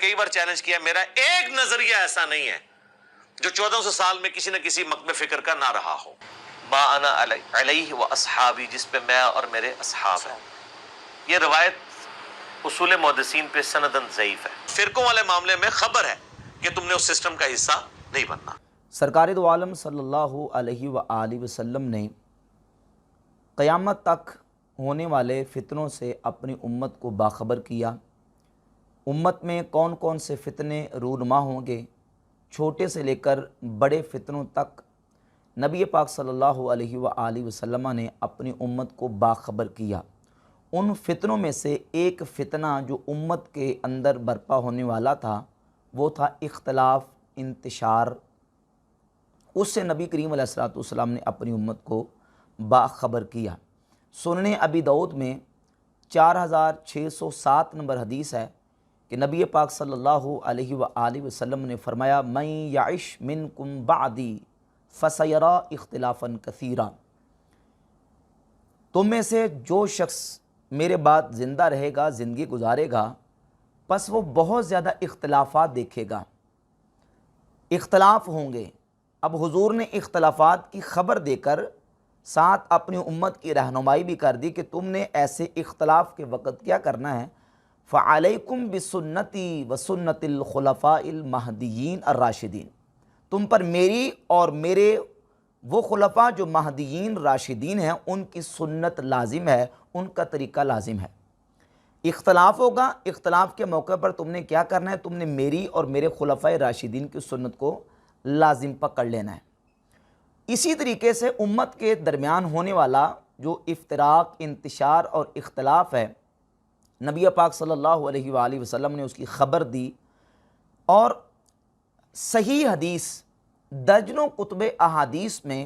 کئی بار چیلنج کیا، میرا ایک نظریہ ایسا نہیں ہے جو 1400 سال میں کسی نہ کسی مکتب فکر کا نہ رہا ہو. ما انا علیہ و اصحابی، جس پہ میں اور میرے اصحاب ہیں. یہ روایت اصول محدثین پہ سندن ضعیف ہے. فرقوں والے معاملے میں خبر ہے کہ تم نے اس سسٹم کا حصہ نہیں بننا. سرکار دو عالم صلی اللہ علیہ وآلہ وسلم نے قیامت تک ہونے والے فتنوں سے اپنی امت کو باخبر کیا. امت میں کون کون سے فتنے رونما ہوں گے، چھوٹے سے لے کر بڑے فتنوں تک نبی پاک صلی اللہ علیہ وآلہ وسلم نے اپنی امت کو باخبر کیا. ان فتنوں میں سے ایک فتنہ جو امت کے اندر برپا ہونے والا تھا وہ تھا اختلاف، انتشار. اس سے نبی کریم علیہ الصلوۃ والسلام نے اپنی امت کو باخبر کیا. سنن ابی داؤد میں 4607 نمبر حدیث ہے کہ نبی پاک صلی اللہ علیہ وآلہ وسلم نے فرمایا، من یعش منکم بعدی فسیرا اختلافا کثیرا. تم میں سے جو شخص میرے بعد زندہ رہے گا، زندگی گزارے گا، پس وہ بہت زیادہ اختلافات دیکھے گا، اختلاف ہوں گے. اب حضور نے اختلافات کی خبر دے کر ساتھ اپنی امت کی رہنمائی بھی کر دی کہ تم نے ایسے اختلاف کے وقت کیا کرنا ہے. فعلیکم بسنتی وسنت الخلفاء المہدیین الراشدین، تم پر میری اور میرے وہ خلفاء جو مہدیین راشدین ہیں ان کی سنت لازم ہے، ان کا طریقہ لازم ہے. اختلاف ہوگا، اختلاف کے موقع پر تم نے کیا کرنا ہے، تم نے میری اور میرے خلفاء راشدین کی سنت کو لازم پکڑ لینا ہے. اسی طریقے سے امت کے درمیان ہونے والا جو افتراق، انتشار اور اختلاف ہے، نبی پاک صلی اللہ علیہ وآلہ وسلم نے اس کی خبر دی. اور صحیح حدیث درجنوں کتب احادیث میں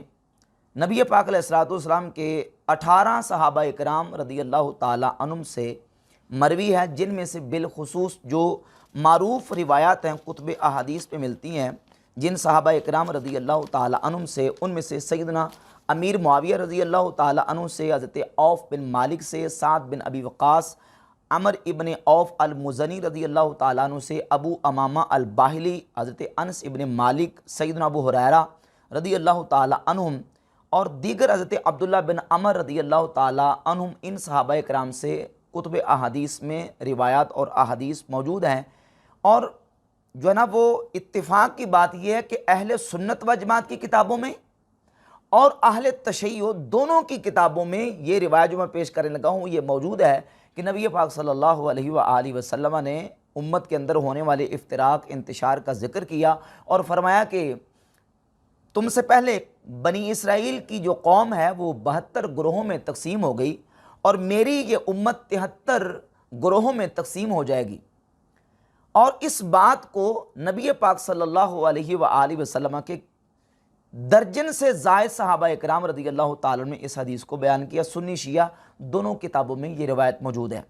نبی پاک علیہ الصلوۃ والسلام کے 18 صحابہ اکرام رضی اللہ تعالی عنہم سے مروی ہے، جن میں سے بالخصوص جو معروف روایات ہیں کتب احادیث پہ ملتی ہیں جن صحابہ اکرام رضی اللہ تعالی عنہم سے، ان میں سے سیدنا امیر معاویہ رضی اللہ تعالی عنہ سے، حضرت عوف بن مالک سے، سعد بن ابی وقاص، عمر ابن عوف المزنی رضی اللہ تعالیٰ عنہ سے، ابو امامہ الباہلی، حضرت انس ابن مالک، سیدنا ابو ہریرہ رضی اللہ تعالیٰ عنہم اور دیگر حضرت عبداللہ بن عمر رضی اللہ تعالیٰ عنہم. ان صحابہ کرام سے کتب احادیث میں روایات اور احادیث موجود ہیں. اور جو ہے نا وہ اتفاق کی بات یہ ہے کہ اہل سنت و جماعت کی کتابوں میں اور اہل تشیع دونوں کی کتابوں میں یہ روایت جو میں پیش کرنے لگا ہوں یہ موجود ہے کہ نبی پاک صلی اللہ علیہ وآلہ وسلم نے امت کے اندر ہونے والے افتراق، انتشار کا ذکر کیا اور فرمایا کہ تم سے پہلے بنی اسرائیل کی جو قوم ہے وہ 72 گروہوں میں تقسیم ہو گئی اور میری یہ امت 73 گروہوں میں تقسیم ہو جائے گی. اور اس بات کو نبی پاک صلی اللہ علیہ وآلہ وسلم کے درجن سے زائد صحابہ اکرام رضی اللہ تعالیٰ نے اس حدیث کو بیان کیا. سنی شیعہ دونوں کتابوں میں یہ روایت موجود ہے.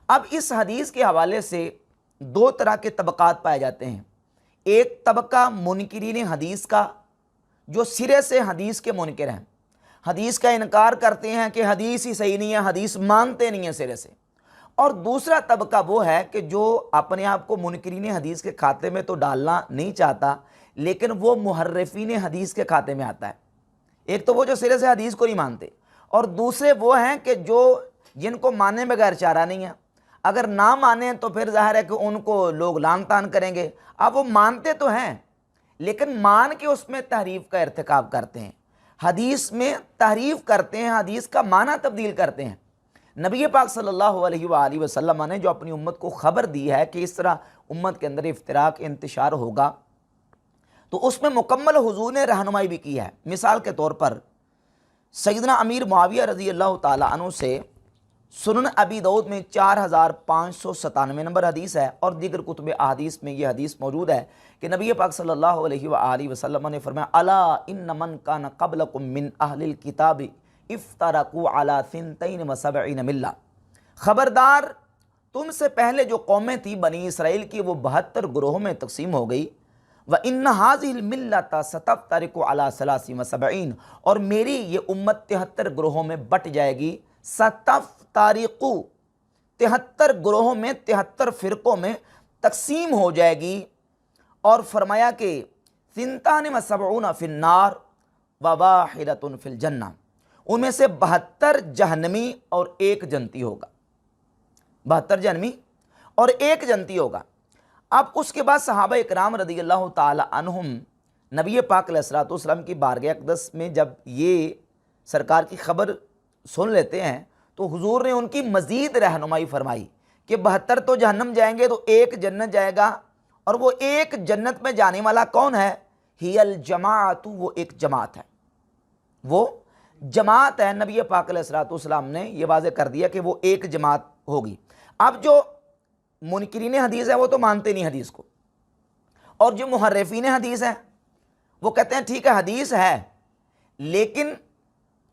اب اس حدیث کے حوالے سے دو طرح کے طبقات پائے جاتے ہیں. ایک طبقہ منکرین حدیث کا جو سرے سے حدیث کے منکر ہیں، حدیث کا انکار کرتے ہیں کہ حدیث ہی صحیح نہیں ہے، حدیث مانتے نہیں ہیں سرے سے. اور دوسرا طبقہ وہ ہے کہ جو اپنے آپ کو منکرین حدیث کے کھاتے میں تو ڈالنا نہیں چاہتا لیکن وہ محرفین حدیث کے کھاتے میں آتا ہے. ایک تو وہ جو سرے سے حدیث کو نہیں مانتے اور دوسرے وہ ہیں کہ جن کو ماننے میں غیر چارہ نہیں ہے. اگر نہ مانیں تو پھر ظاہر ہے کہ ان کو لوگ لعن طعن کریں گے. اب وہ مانتے تو ہیں لیکن مان کے اس میں تحریف کا ارتکاب کرتے ہیں، حدیث میں تحریف کرتے ہیں، حدیث کا معنی تبدیل کرتے ہیں. نبی پاک صلی اللہ علیہ وآلہ وسلم نے جو اپنی امت کو خبر دی ہے کہ اس طرح امت کے اندر افتراق، انتشار ہوگا تو اس میں مکمل حضور نے رہنمائی بھی کی ہے. مثال کے طور پر سیدنا امیر معاویہ رضی اللہ تعالیٰ عنہ سے سنن ابی داؤد میں 4597 نمبر حدیث ہے اور دیگر کتب احادیث میں یہ حدیث موجود ہے کہ نبی پاک صلی اللہ علیہ وآلہ وسلم نے فرمایا، الا ان من کان قبلکم من اہل الکتاب افترقوا علی 72 ملہ. خبردار، تم سے پہلے جو قومیں تھیں بنی اسرائیل کی وہ 72 گروہوں میں تقسیم ہو گئی. وَإِنَّ هَذِهِ الْمِلَّةَ سَتَفْتَرِقُ عَلَى 73 اور میری یہ امت 73 گروہوں میں بٹ جائے گی. ستفترقو 73 گروہوں میں، 73 فرقوں میں تقسیم ہو جائے گی، اور فرمایا کہ ثنتان و سبعون فی النار و واحدۃ فی الجنہ، ان میں سے 72 جہنمی اور ایک جنتی ہوگا، 72 جہنمی اور ایک جنتی ہوگا۔ اب اس کے بعد صحابہ اکرام رضی اللہ تعالی عنہم نبی پاک علیہ الصلوۃ والسلام کی بارگاہ اقدس میں جب یہ سرکار کی خبر سن لیتے ہیں تو حضور نے ان کی مزید رہنمائی فرمائی کہ 72 تو جہنم جائیں گے تو ایک جنت جائے گا، اور وہ ایک جنت میں جانے والا کون ہے؟ ہی الجماعت، وہ ایک جماعت ہے، وہ جماعت ہے۔ نبی پاک علیہ الصلوۃ والسلام نے یہ واضح کر دیا کہ وہ ایک جماعت ہوگی۔ اب جو منکرین حدیث ہے وہ تو مانتے نہیں حدیث کو، اور جو محرفین حدیث ہیں وہ کہتے ہیں ٹھیک ہے حدیث ہے، لیکن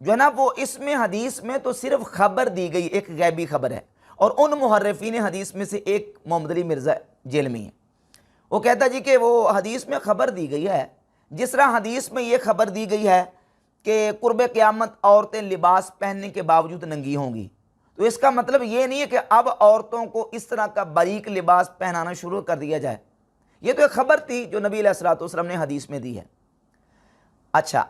جو ہے نا وہ اس میں حدیث میں تو صرف خبر دی گئی، ایک غیبی خبر ہے۔ اور ان محرفین حدیث میں سے ایک محمد علی مرزا جیلمی ہے، وہ کہتا جی کہ وہ حدیث میں خبر دی گئی ہے، جس طرح حدیث میں یہ خبر دی گئی ہے کہ قرب قیامت عورتیں لباس پہننے کے باوجود ننگی ہوں گی، تو اس کا مطلب یہ نہیں ہے کہ اب عورتوں کو اس طرح کا باریک لباس پہنانا شروع کر دیا جائے، یہ تو ایک خبر تھی جو نبی علیہ الصلوۃ والسلام نے حدیث میں دی ہے۔ اچھا،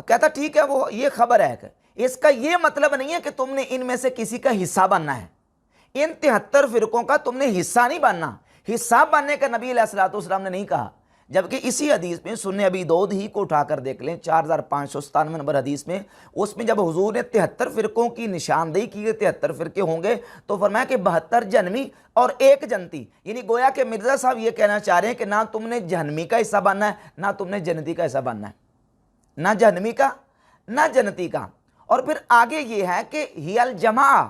کہتا ٹھیک ہے وہ یہ خبر ہے، کہ اس کا یہ مطلب نہیں ہے کہ تم نے ان میں سے کسی کا حصہ بننا ہے، ان 73 فرقوں کا تم نے حصہ نہیں بننا، حصہ بننے کا نبی علیہ الصلوۃ والسلام نے نہیں کہا۔ جبکہ اسی حدیث میں سنن ابی داؤد ہی کو اٹھا کر دیکھ لیں، 4597 نمبر حدیث میں، اس میں جب حضور نے 73 فرقوں کی نشاندہی کی، 73 فرقے ہوں گے، تو فرمایا کہ 72 جہنمی اور ایک جنتی، یعنی گویا کہ مرزا صاحب یہ کہنا چاہ رہے ہیں کہ نہ تم نے جہنمی کا حصہ بننا ہے، نہ تم نے جنتی کا حصہ بننا ہے، نہ جہنمی کا نہ جنتی کا۔ اور پھر آگے یہ ہے کہ ہی الجماع،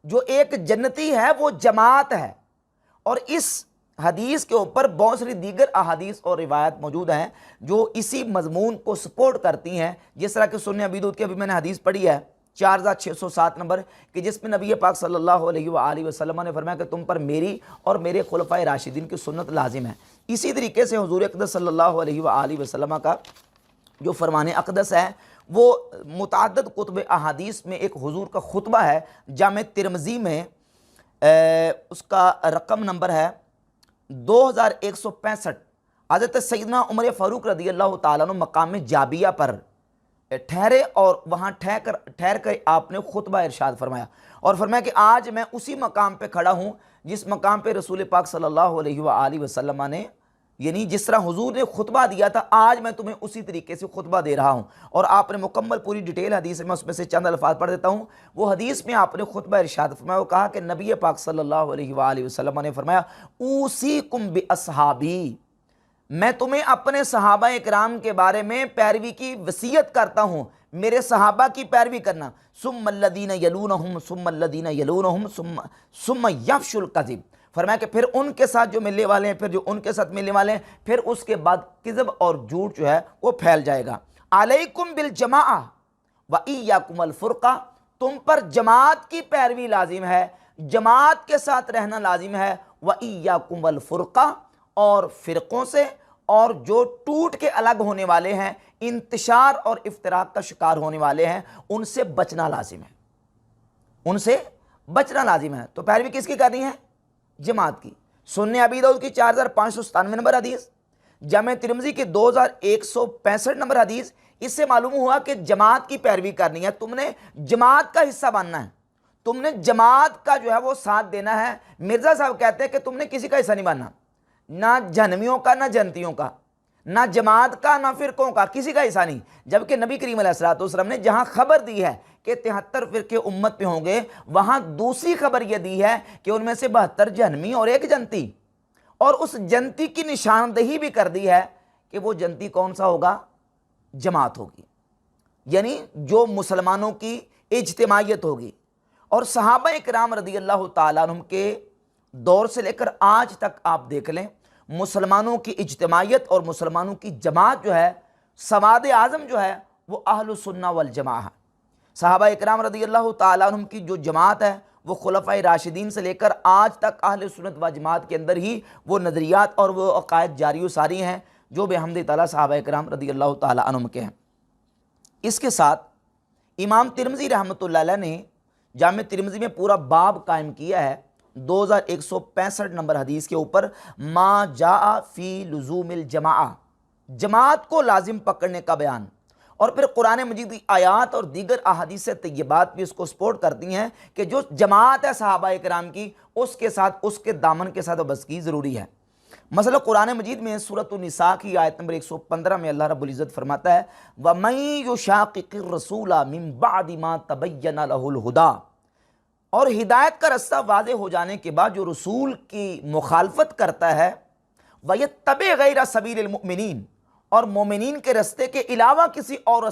جو ایک جنتی ہے وہ جماعت ہے، اور اس حدیث کے اوپر بہت ساری دیگر احادیث اور روایت موجود ہیں جو اسی مضمون کو سپورٹ کرتی ہیں، جس طرح کہ سنن ابی داؤد کی ابھی میں نے حدیث پڑھی ہے 4607 نمبر، کہ جس میں نبی پاک صلی اللہ علیہ وآلہ وسلم نے فرمایا کہ تم پر میری اور میرے خلفائے راشدین کی سنت لازم ہے۔ اسی طریقے سے حضور اقدس صلی اللہ علیہ وآلہ وسلم کا جو فرمان اقدس ہے وہ متعدد کتب احادیث میں ایک حضور کا خطبہ ہے، جامع ترمذی میں اس کا رقم نمبر ہے 2165۔ حضرت سیدنا عمر فاروق رضی اللہ تعالیٰ عنہ مقام جابیہ پر ٹھہرے، اور وہاں ٹھہر کر آپ نے خطبہ ارشاد فرمایا، اور فرمایا کہ آج میں اسی مقام پہ کھڑا ہوں جس مقام پہ رسول پاک صلی اللہ علیہ وآلہ وسلم نے، یعنی جس طرح حضور نے خطبہ دیا تھا آج میں تمہیں اسی طریقے سے خطبہ دے رہا ہوں۔ اور آپ نے مکمل پوری ڈیٹیل حدیث میں اس میں سے چند الفاظ پڑھ دیتا ہوں۔ وہ حدیث میں آپ نے خطبہ ارشاد فرمایا، وہ کہا کہ نبی پاک صلی اللہ علیہ وآلہ وسلم نے فرمایا اوصیکم باصحابی، میں تمہیں اپنے صحابہ اکرام کے بارے میں پیروی کی وصیت کرتا ہوں، میرے صحابہ کی پیروی کرنا، ثم الذین یلونہم ثم الذین یلونہم ثم یفشو الکذب، فرمایا کہ پھر ان کے ساتھ جو ملنے والے ہیں، پھر جو ان کے ساتھ ملنے والے ہیں، پھر اس کے بعد کذب اور جھوٹ جو ہے وہ پھیل جائے گا۔ علیکم بالجماعہ وایاکم الفرقہ، تم پر جماعت کی پیروی لازم ہے، جماعت کے ساتھ رہنا لازم ہے، وایاکم الفرقہ، اور فرقوں سے، اور جو ٹوٹ کے الگ ہونے والے ہیں، انتشار اور افتراق کا شکار ہونے والے ہیں، ان سے بچنا لازم ہے، ان سے بچنا لازم ہے۔ تو پیروی کس کی کرنی ہے؟ جماعت کی۔ سنن ابی داؤد کی 4597 نمبر حدیث، جامع ترمذی کی 2165 نمبر حدیث، اس سے معلوم ہوا کہ جماعت کی پیروی کرنی ہے، تم نے جماعت کا حصہ بننا ہے، تم نے جماعت کا جو ہے وہ ساتھ دینا ہے۔ مرزا صاحب کہتے ہیں کہ تم نے کسی کا حصہ نہیں بننا، نہ جہنمیوں کا نہ جنتیوں کا، نہ جماعت کا نہ فرقوں کا، کسی کا حصہ نہیں۔ جبکہ نبی کریم علیہ الصلوۃ والسلام نے جہاں خبر دی ہے کہ 73 فرقے امت پہ ہوں گے، وہاں دوسری خبر یہ دی ہے کہ ان میں سے 72 جہنمی اور ایک جنتی، اور اس جنتی کی نشاندہی بھی کر دی ہے کہ وہ جنتی کون سا ہوگا؟ جماعت ہوگی، یعنی جو مسلمانوں کی اجتماعیت ہوگی۔ اور صحابہ اکرام رضی اللہ تعالیٰ عنہم کے دور سے لے کر آج تک آپ دیکھ لیں، مسلمانوں کی اجتماعیت اور مسلمانوں کی جماعت جو ہے، سواد اعظم جو ہے وہ اہل السنہ والجماعہ ہے۔ صحابہ اکرام رضی اللہ تعالیٰ عنہم کی جو جماعت ہے وہ خلفائے راشدین سے لے کر آج تک اہل سنت و جماعت کے اندر ہی وہ نظریات اور وہ عقائد جاری و ساری ہیں جو بحمد تعالیٰ صحابہ اکرام رضی اللہ تعالیٰ عنہم کے ہیں۔ اس کے ساتھ امام ترمذی رحمۃ اللہ علیہ نے جامع ترمذی میں پورا باب قائم کیا ہے، 2165 نمبر حدیث کے اوپر ما جاء فی لزوم الجماع، جماعت کو لازم پکڑنے کا بیان، اور پھر قرآن مجید کی آیات اور دیگر احادیث طیبات بھی اس کو سپورٹ کرتی ہیں کہ جو جماعت ہے صحابہ کرام کی، اس کے ساتھ اس کے دامن کے ساتھ وابستگی ضروری ہے۔ مثلا قرآن مجید میں سورۃ النساء کی آیت نمبر 115 میں اللہ رب العزت فرماتا ہے وَمَن يُشَاقِقِ الرَّسُولَ مِن بَعْدِ مَا تَبَيَّنَ لَهُ الْهُدَىٰ، اور ہدایت کا رستہ واضح ہو جانے کے بعد جو رسول کی مخالفت کرتا ہے وَيَتَّبِعْ غَيْرَ سَبِيلِ الْمُؤْمِنِينَ، اور مومنین کے رستے کے علاوہ کسی اور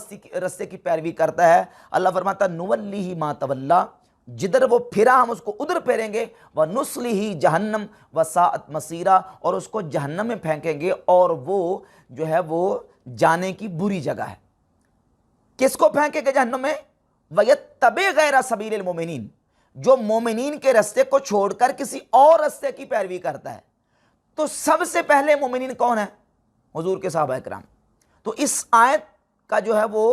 رستے کی پیروی کرتا ہے، اللہ فرماتا ہے نُوَلِّهِ مَا تَوَلَّىٰ، جدھر وہ پھرا ہم اس کو ادھر پھیریں گے، وَنُصْلِهِ جہنم وَسَاءَتْ مَصِيرًا، اور اس کو جہنم میں پھینکیں گے اور وہ جو ہے وہ جانے کی بری جگہ ہے۔ کس کو پھینکیں گے جہنم میں؟ وَيَتَّبِعْ غَيْرَ سَبِيلِ الْمُؤْمِنِينَ، جو مومنین کے رستے کو چھوڑ کر کسی اور رستے کی پیروی کرتا ہے۔ تو سب سے پہلے مومنین کون ہیں؟ حضور کے صحابہ کرام۔ تو اس آیت کا جو ہے وہ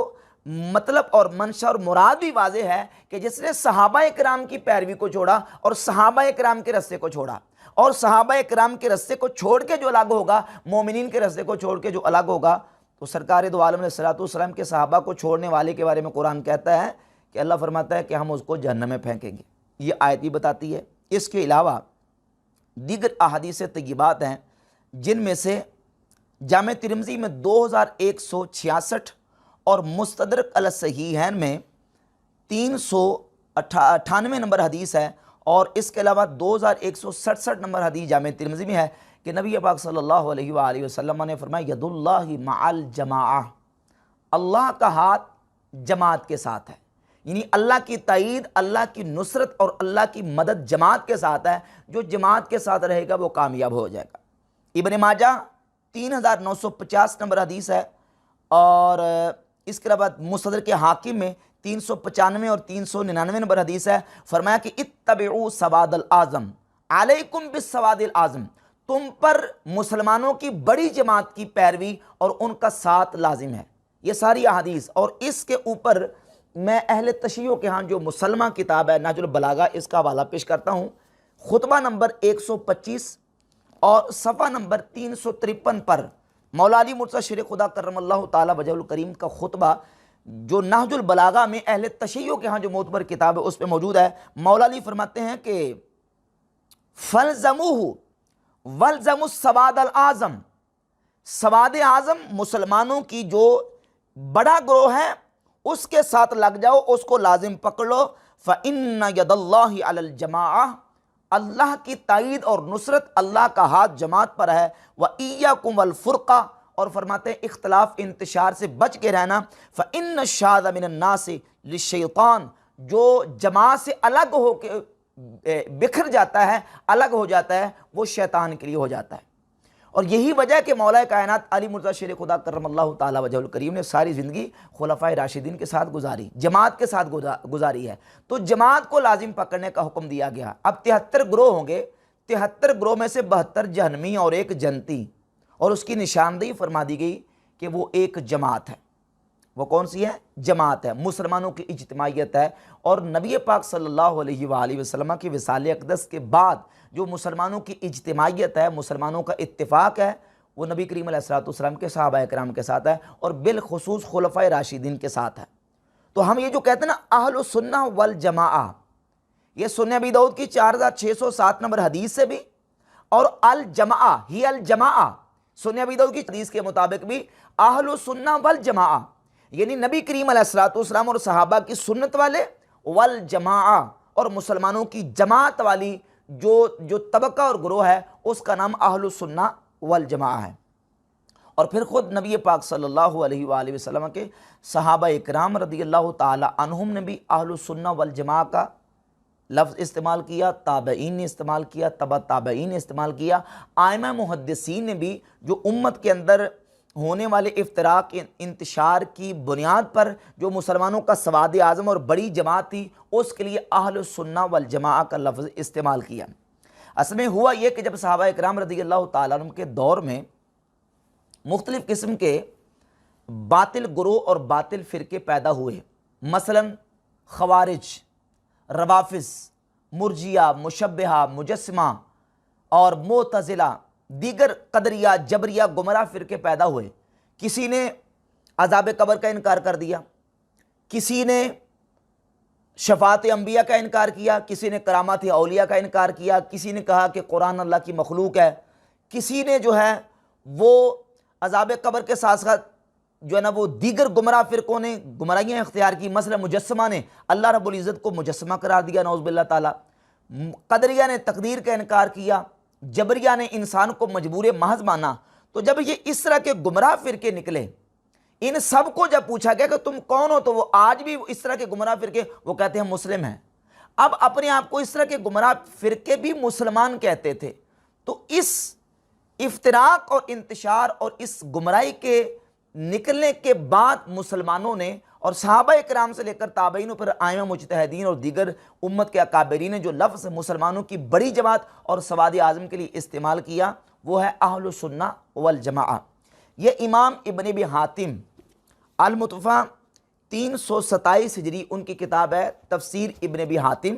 مطلب اور منشا اور مراد بھی واضح ہے کہ جس نے صحابہ کرام کی پیروی کو چھوڑا اور صحابہ کرام کے رستے کو چھوڑا، اور صحابہ کرام کے رستے کو چھوڑ کے جو الگ ہوگا، مومنین کے رستے کو چھوڑ کے جو الگ ہوگا، تو سرکار دو عالم علیہ السلام کے صحابہ کو چھوڑنے والے کے بارے میں قرآن کہتا ہے کہ اللہ فرماتا ہے کہ ہم اس کو جہنم میں پھینکیں گے۔ یہ آیت بھی بتاتی ہے۔ اس کے علاوہ دیگر احادیث طیبات ہیں جن میں سے جامع ترمذی میں 2166 اور مستدرک علی الصحیحین میں 398 نمبر حدیث ہے، اور اس کے علاوہ 2167 نمبر حدیث جامع ترمذی میں ہے کہ نبی پاک صلی اللہ علیہ وآلہ وسلم نے فرمایا ید اللہ مع الجماعہ، اللہ کا ہاتھ جماعت کے ساتھ ہے، یعنی اللہ کی تائید، اللہ کی نصرت اور اللہ کی مدد جماعت کے ساتھ ہے۔ جو جماعت کے ساتھ رہے گا وہ کامیاب ہو جائے گا۔ ابن ماجہ 3950 نمبر حدیث ہے، اور اس کے بعد مستدرک حاکم میں 395 اور 399 نمبر حدیث ہے، فرمایا کہ اتبعوا سواد الاعظم علیکم بالسواد الاعظم، تم پر مسلمانوں کی بڑی جماعت کی پیروی اور ان کا ساتھ لازم ہے۔ یہ ساری احادیث، اور اس کے اوپر میں اہل تشیع کے ہاں جو مسلمہ کتاب ہے نہج البلاغہ، اس کا حوالہ پیش کرتا ہوں۔ خطبہ نمبر 125 اور صفحہ نمبر 353 پر مولا علی مرتضیٰ شیر خدا کرم اللہ تعالی وجہ الکریم کا خطبہ جو نہج البلاغہ میں اہل تشیع کے ہاں جو معتبر کتاب ہے اس پہ موجود ہے۔ مولا علی فرماتے ہیں کہ فَلْزَمُوهُ وَلْزَمُوا السَّوَادَ الْأَعْظَمَ، سواد اعظم مسلمانوں کی جو بڑا گروہ ہے اس کے ساتھ لگ جاؤ، اس کو لازم پکڑ لو۔ فَإِنَّ يَدَ اللَّهِ عَلَى الْجَمَاعَةِ، اللہ کی تائید اور نصرت، اللہ کا ہاتھ جماعت پر ہے۔ وَإِيَّاكُمْ وَالْفُرْقَةَ، اور فرماتے ہیں اختلاف انتشار سے بچ کے رہنا۔ فَإِنَّ الشَّاذَ مِنَ النَّاسِ لِلشَّيْطَانِ، جو جماعت سے الگ ہو کے بکھر جاتا ہے، الگ ہو جاتا ہے، وہ شیطان کے لیے ہو جاتا ہے۔ اور یہی وجہ ہے کہ مولا کائنات علی مرتضیٰ شیر خدا کرم اللہ تعالی وجہ الکریم نے ساری زندگی خلفائے راشدین کے ساتھ گزاری، جماعت کے ساتھ گزاری ہے۔ تو جماعت کو لازم پکڑنے کا حکم دیا گیا۔ اب 73 گروہ ہوں گے، 73 گروہ میں سے 72 جہنمی اور ایک جنتی، اور اس کی نشاندہی فرما دی گئی کہ وہ ایک جماعت ہے۔ وہ کون سی ہے؟ جماعت ہے، مسلمانوں کی اجتماعیت ہے۔ اور نبی پاک صلی اللہ علیہ وآلہ وسلم کی وصال اقدس کے بعد جو مسلمانوں کی اجتماعیت ہے، مسلمانوں کا اتفاق ہے، وہ نبی کریم علیہ السلام کے صحابہ کرام کے ساتھ ہے، اور بالخصوص خلفائے راشدین کے ساتھ ہے۔ تو ہم یہ جو کہتے ہیں نا اہل السنہ والجماعہ، یہ سنن ابی داؤد کی 4607 نمبر حدیث سے بھی، اور الجماعہ ہی الجماعہ سنن ابی داؤد کی حدیث کے مطابق بھی اہل السنہ والجماعہ، یعنی نبی کریم علیہ السلام اور صحابہ کی سنت والے، والجماعہ اور مسلمانوں کی جماعت والی جو طبقہ اور گروہ ہے اس کا نام اہل السنہ والجماعہ ہے۔ اور پھر خود نبی پاک صلی اللہ علیہ وآلہ وسلم کے صحابہ اکرام رضی اللہ تعالی عنہم نے بھی اہل السنہ والجماعہ کا لفظ استعمال کیا، تابعین نے استعمال کیا، تبع تابعین نے استعمال کیا، ائمہ محدثین نے بھی، جو امت کے اندر ہونے والے افتراق انتشار کی بنیاد پر جو مسلمانوں کا سواد اعظم اور بڑی جماعت تھی، اس کے لیے اہل السنہ والجماعہ کا لفظ استعمال کیا۔ اصل میں ہوا یہ کہ جب صحابہ اکرام رضی اللہ تعالیٰ عنہ کے دور میں مختلف قسم کے باطل گروہ اور باطل فرقے پیدا ہوئے، مثلا خوارج، روافض، مرجیہ، مشبہہ، مجسمہ اور معتزلہ، دیگر قدریہ، جبریہ گمراہ فرقے پیدا ہوئے۔ کسی نے عذاب قبر کا انکار کر دیا، کسی نے شفاعت انبیاء کا انکار کیا، کسی نے کرامات اولیاء کا انکار کیا، کسی نے کہا کہ قرآن اللہ کی مخلوق ہے، کسی نے جو ہے وہ عذاب قبر کے ساتھ ساتھ جو ہے نا وہ دیگر گمراہ فرقوں نے گمراہیاں اختیار کی۔ مثلا مجسمہ نے اللہ رب العزت کو مجسمہ قرار دیا، نعوذ باللہ تعالیٰ۔ قدریہ نے تقدیر کا انکار کیا، جبریہ نے انسان کو مجبور محض مانا۔ تو جب یہ اس طرح کے گمراہ فرقے نکلے، ان سب کو جب پوچھا گیا کہ تم کون ہو، تو وہ آج بھی اس طرح کے گمراہ فرقے وہ کہتے ہیں مسلم ہیں۔ اب اپنے آپ کو اس طرح کے گمراہ فرقے بھی مسلمان کہتے تھے۔ تو اس افتراق اور انتشار اور اس گمراہی کے نکلنے کے بعد مسلمانوں نے اور صحابہ اکرام سے لے کر تابعین پر ائمہ مجتہدین اور دیگر امت کے اکابرین نے جو لفظ مسلمانوں کی بڑی جماعت اور سواد اعظم کے لیے استعمال کیا وہ ہے اہل السنہ والجماعہ۔ یہ امام ابن ابی حاتم المتوفیٰ 327 ہجری ان کی کتاب ہے تفسیر ابن ابی حاتم۔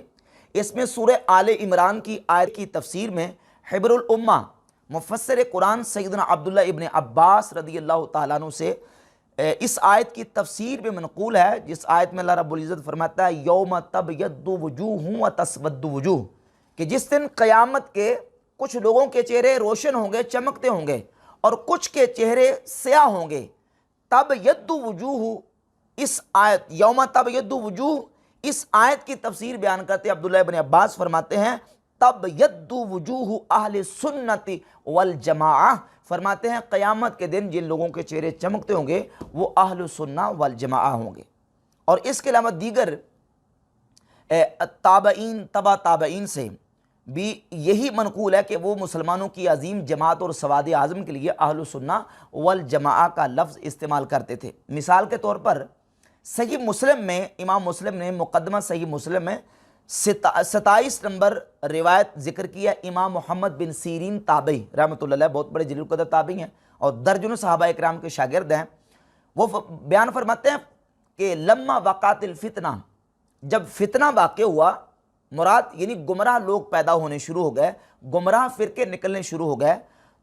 اس میں سورہ آل عمران کی آیت کی تفسیر میں حبر الامہ مفسر قرآن سیدنا عبداللہ ابن عباس رضی اللہ تعالیٰ عنہ سے اس آیت کی تفسیر میں منقول ہے، جس آیت میں اللہ رب العزت فرماتا ہے یوم تبیض وجوہ وتسود وجوہ، کہ جس دن قیامت کے کچھ لوگوں کے چہرے روشن ہوں گے، چمکتے ہوں گے، اور کچھ کے چہرے سیاہ ہوں گے۔ تبیض وجوہ، اس آیت یوم تبیض وجوہ اس آیت کی تفسیر بیان کرتے عبداللہ ابن عباس فرماتے ہیں تبیض وجوہ اہل سنت والجماعہ، فرماتے ہیں قیامت کے دن جن لوگوں کے چہرے چمکتے ہوں گے وہ اہل سنہ والجماعہ ہوں گے۔ اور اس کے علاوہ دیگر تابعین تبع تابعین سے بھی یہی منقول ہے کہ وہ مسلمانوں کی عظیم جماعت اور سواد اعظم کے لیے اہل سنہ والجماعہ کا لفظ استعمال کرتے تھے۔ مثال کے طور پر صحیح مسلم میں امام مسلم نے مقدمہ صحیح مسلم میں 27 نمبر روایت ذکر کیا۔ امام محمد بن سیرین تابعی رحمۃ اللہ علیہ، بہت بڑے جلیل القدر تابعی ہیں اور درجنوں صحابہ اکرام کے شاگرد ہیں۔ وہ بیان فرماتے ہیں کہ لما وقعت الفتنہ، جب فتنہ واقع ہوا، مراد یعنی گمراہ لوگ پیدا ہونے شروع ہو گئے، گمراہ فرقے نکلنے شروع ہو گئے،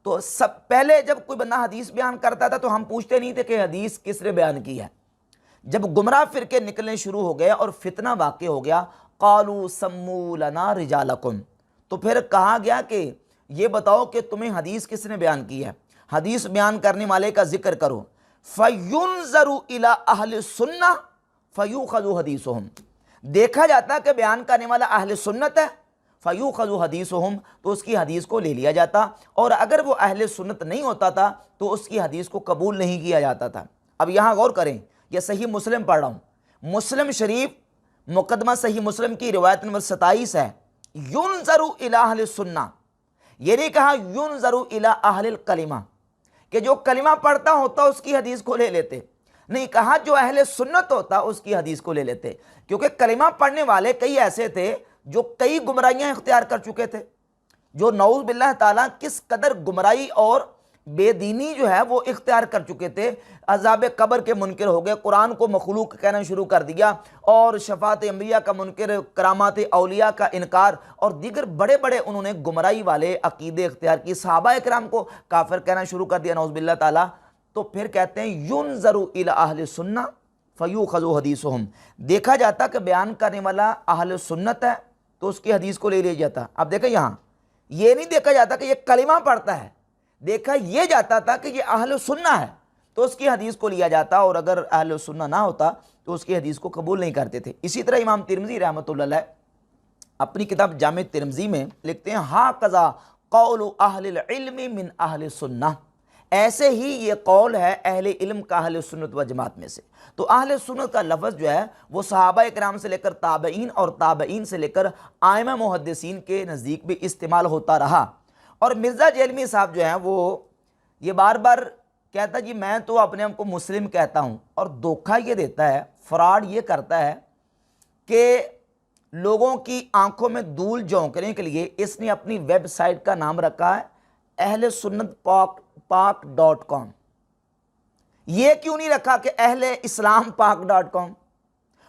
تو سب پہلے جب کوئی بندہ حدیث بیان کرتا تھا تو ہم پوچھتے نہیں تھے کہ حدیث کس نے بیان کی ہے۔ جب گمراہ فرقے نکلنے شروع ہو گئے اور فتنہ واقع ہو گیا، قالوا سموا لنا رجالکم، تو پھر کہا گیا کہ یہ بتاؤ کہ تمہیں حدیث کس نے بیان کی ہے، حدیث بیان کرنے والے کا ذکر کرو۔ فَيُنظَرُ إِلَىٰ أَهْلِ السُّنَّةِ فَيُؤْخَذُ حَدِيثُهُمْ، دیکھا جاتا کہ بیان کرنے والا اہل سنت ہے، فَيُؤْخَذُ حَدِيثُهُمْ، تو اس کی حدیث کو لے لیا جاتا، اور اگر وہ اہل سنت نہیں ہوتا تھا تو اس کی حدیث کو قبول نہیں کیا جاتا تھا۔ اب یہاں غور کریں، یہ صحیح مسلم پڑھ رہا ہوں، مسلم شریف مقدمہ صحیح مسلم کی روایت نمبر 27 ہے، يُنظَرُ إِلَىٰ أَهْلِ السُّنَّةِ، یہ نہیں کہا يُنظَرُ إِلَىٰ أَهْلِ الْكَلِمَةِ کہ جو کلمہ پڑھتا ہوتا اس کی حدیث کو لے لیتے، نہیں کہا جو اہل سنت ہوتا اس کی حدیث کو لے لیتے، کیونکہ کلمہ پڑھنے والے کئی ایسے تھے جو کئی گمراہیاں اختیار کر چکے تھے، جو نعوذ باللہ تعالیٰ کس قدر گمراہی اور بے دینی جو ہے وہ اختیار کر چکے تھے۔ عذاب قبر کے منکر ہو گئے، قرآن کو مخلوق کہنا شروع کر دیا، اور شفاعت انبیاء کا منکر، کرامات اولیاء کا انکار، اور دیگر بڑے بڑے انہوں نے گمراہی والے عقیدے اختیار کی، صحابہ اکرام کو کافر کہنا شروع کر دیا نعوذ باللہ تعالیٰ۔ تو پھر کہتے ہیں يُنظَرُ إِلَىٰ أَهْلِ السُّنَّةِ فَيُؤْخَذُ حَدِيثُهُمْ، دیکھا جاتا کہ بیان کرنے والا اہل سنت ہے تو اس کی حدیث کو لے لیا جاتا۔ اب دیکھیں یہاں یہ نہیں دیکھا جاتا کہ یہ کلمہ پڑھتا ہے، دیکھا یہ جاتا تھا کہ یہ اہل سنہ ہے تو اس کی حدیث کو لیا جاتا، اور اگر اہل سنہ نہ ہوتا تو اس کی حدیث کو قبول نہیں کرتے تھے۔ اسی طرح امام ترمذی رحمۃ اللہ علیہ اپنی کتاب جامع ترمذی میں لکھتے ہیں ہاکذا قول اہل العلم من اہل السنہ، ایسے ہی یہ قول ہے اہل علم کا اہل سنت و جماعت میں سے۔ تو اہل سنت کا لفظ جو ہے وہ صحابہ اکرام سے لے کر تابعین اور تابعین سے لے کر ائمہ محدثین کے نزدیک بھی استعمال ہوتا رہا۔ اور مرزا جیلمی صاحب جو ہیں وہ یہ بار بار کہتا جی میں تو اپنے آپ کو مسلم کہتا ہوں، اور دھوکہ یہ دیتا ہے، فراڈ یہ کرتا ہے کہ لوگوں کی آنکھوں میں دھول جھونکنے کے لیے اس نے اپنی ویب سائٹ کا نام رکھا ہے اہل سنت پاک.com۔ یہ کیوں نہیں رکھا کہ اہل اسلام پاک.com؟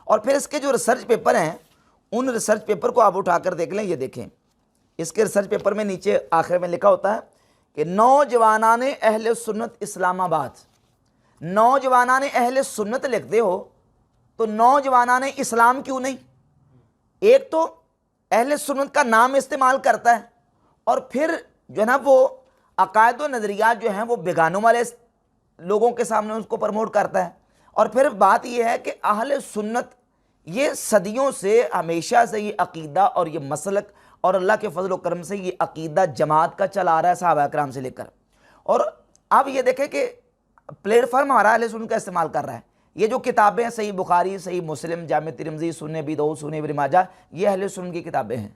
اور پھر اس کے جو ریسرچ پیپر ہیں ان ریسرچ پیپر کو آپ اٹھا کر دیکھ لیں. یہ دیکھیں اس کے ریسرچ پیپر میں نیچے آخر میں لکھا ہوتا ہے کہ نوجوانان اہل سنت اسلام آباد. نوجوانان اہل سنت لکھتے ہو تو نوجوانان اسلام کیوں نہیں؟ ایک تو اہل سنت کا نام استعمال کرتا ہے اور پھر جو ہے نا وہ عقائد و نظریات جو ہیں وہ بیگانوں والے لوگوں کے سامنے اس کو پروموٹ کرتا ہے. اور پھر بات یہ ہے کہ اہل سنت یہ صدیوں سے ہمیشہ سے یہ عقیدہ اور یہ مسلک اور اللہ کے فضل و کرم سے یہ عقیدہ جماعت کا چلا آ رہا ہے صحابہ کرام سے لے کر. اور اب یہ دیکھیں کہ پلیٹ فارم ہمارا اہل سنت کا استعمال کر رہا ہے. یہ جو کتابیں ہیں صحیح بخاری، صحیح مسلم، جامع ترمذی، سنن ابی داؤد، سنن ابن ماجہ، یہ اہل سنت کی کتابیں ہیں.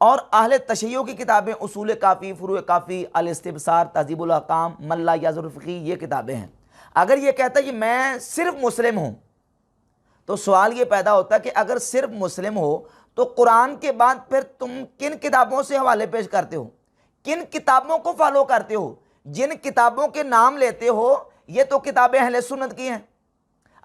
اور اہل تشیع کی کتابیں اصول کافی، فروع کافی، الاستبصار، تہذیب الاحکام، من لا یعذر الفقیہ، یہ کتابیں ہیں. اگر یہ کہتا ہے کہ میں صرف مسلم ہوں تو سوال یہ پیدا ہوتا ہے کہ اگر صرف مسلم ہو تو قرآن کے بعد پھر تم کن کتابوں سے حوالے پیش کرتے ہو؟ کن کتابوں کو فالو کرتے ہو؟ جن کتابوں کے نام لیتے ہو یہ تو کتابیں اہل سنت کی ہیں.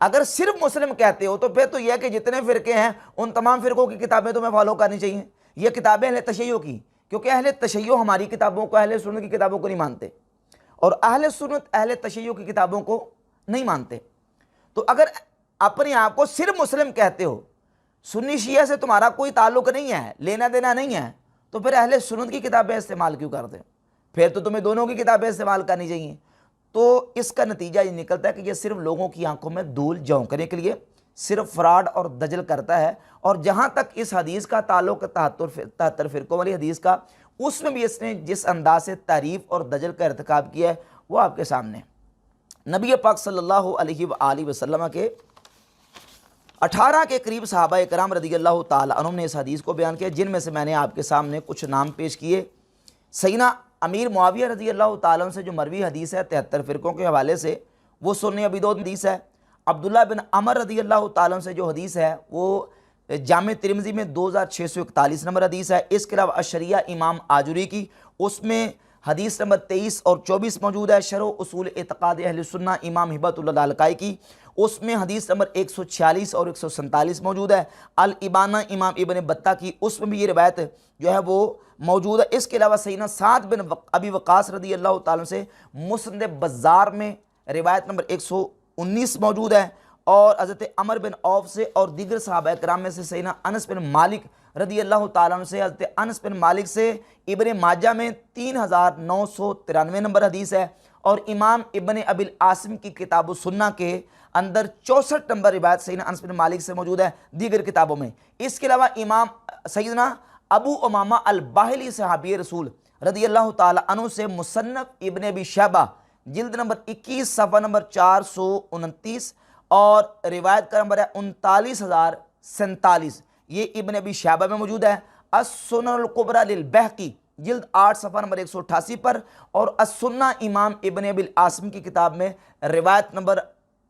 اگر صرف مسلم کہتے ہو تو پھر تو یہ ہے کہ جتنے فرقے ہیں ان تمام فرقوں کی کتابیں تمہیں فالو کرنی چاہیے. یہ کتابیں اہل تشیع کی، کیونکہ اہل تشیع ہماری کتابوں کو، اہل سنت کی کتابوں کو نہیں مانتے اور اہل سنت اہل تشیع کی کتابوں کو نہیں مانتے. تو اگر اپنے آپ کو صرف مسلم کہتے ہو، سنی شیعہ سے تمہارا کوئی تعلق نہیں ہے، لینا دینا نہیں ہے، تو پھر اہل سنت کی کتابیں استعمال کیوں کرتے ہو؟ پھر تو تمہیں دونوں کی کتابیں استعمال کرنی چاہیے. تو اس کا نتیجہ یہ نکلتا ہے کہ یہ صرف لوگوں کی آنکھوں میں دھول جھونکنے کے لیے صرف فراڈ اور دجل کرتا ہے. اور جہاں تک اس حدیث کا تعلق 73 فرقوں والی حدیث کا، اس میں بھی اس نے جس انداز سے تعریف اور دجل کا ارتکاب کیا ہے وہ آپ کے سامنے. نبی پاک صلی اللہ علیہ وآلہ وسلم کے 18 کے قریب صحابہ کرام رضی اللہ تعالیٰ عنہم نے اس حدیث کو بیان کیا، جن میں سے میں نے آپ کے سامنے کچھ نام پیش کیے. سیدنا امیر معاویہ رضی اللہ تعالیٰ عنہ سے جو مروی حدیث ہے 73 فرقوں کے حوالے سے، وہ سنن ابی داؤد حدیث ہے. عبداللہ بن عمر رضی اللہ تعالیٰ عنہ سے جو حدیث ہے وہ جامع ترمذی میں 2641 نمبر حدیث ہے. اس کے علاوہ اشریہ امام آجوری کی، اس میں حدیث نمبر 23 اور 24 موجود ہے. شرح اصول اعتقاد اہل سنہ امام ہبۃ اللہ لالکائی کی، اس میں حدیث نمبر 146 اور 147 موجود ہے. الابانہ امام ابن بطہ کی، اس میں بھی یہ روایت جو ہے وہ موجود ہے. اس کے علاوہ سیدنا سعد بن ابی وقاص رضی اللہ تعالیٰ سے مسند بزار میں روایت نمبر 119 موجود ہے. اور حضرت عمر بن عوف سے اور دیگر صحابہ کرام میں سے سیدنا انس بن مالک رضی اللہ تعالیٰ عنہ سے، حضرت انس بن مالک سے ابن ماجہ میں 3993 نمبر حدیث ہے. اور امام ابن ابی العاصم کی کتاب السنہ کے اندر 64 نمبر روایت سیدنا انس بن مالک سے موجود ہے دیگر کتابوں میں. اس کے علاوہ امام سیدنا ابو امامہ الباہلی صحابی رسول رضی اللہ تعالیٰ عنہ سے مصنف ابن ابی شیبہ جلد نمبر 21 صفحہ نمبر 429 اور روایت کا نمبر ہے 39047، یہ ابن ابی شیبہ میں موجود ہے. السنن الکبریٰ للبیہقی جلد 8 صفحہ نمبر 188 پر، اور السنہ امام ابن ابی العاصم کی کتاب میں روایت نمبر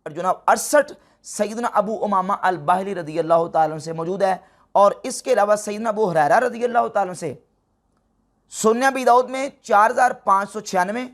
جناب 68 سیدنا ابو امامہ الباہلی رضی اللہ تعالیٰ عنہ سے موجود ہے. اور اس کے علاوہ سیدنا ابو ہریرہ رضی اللہ تعالیٰ عنہ سے سنن ابی داؤد میں 4596،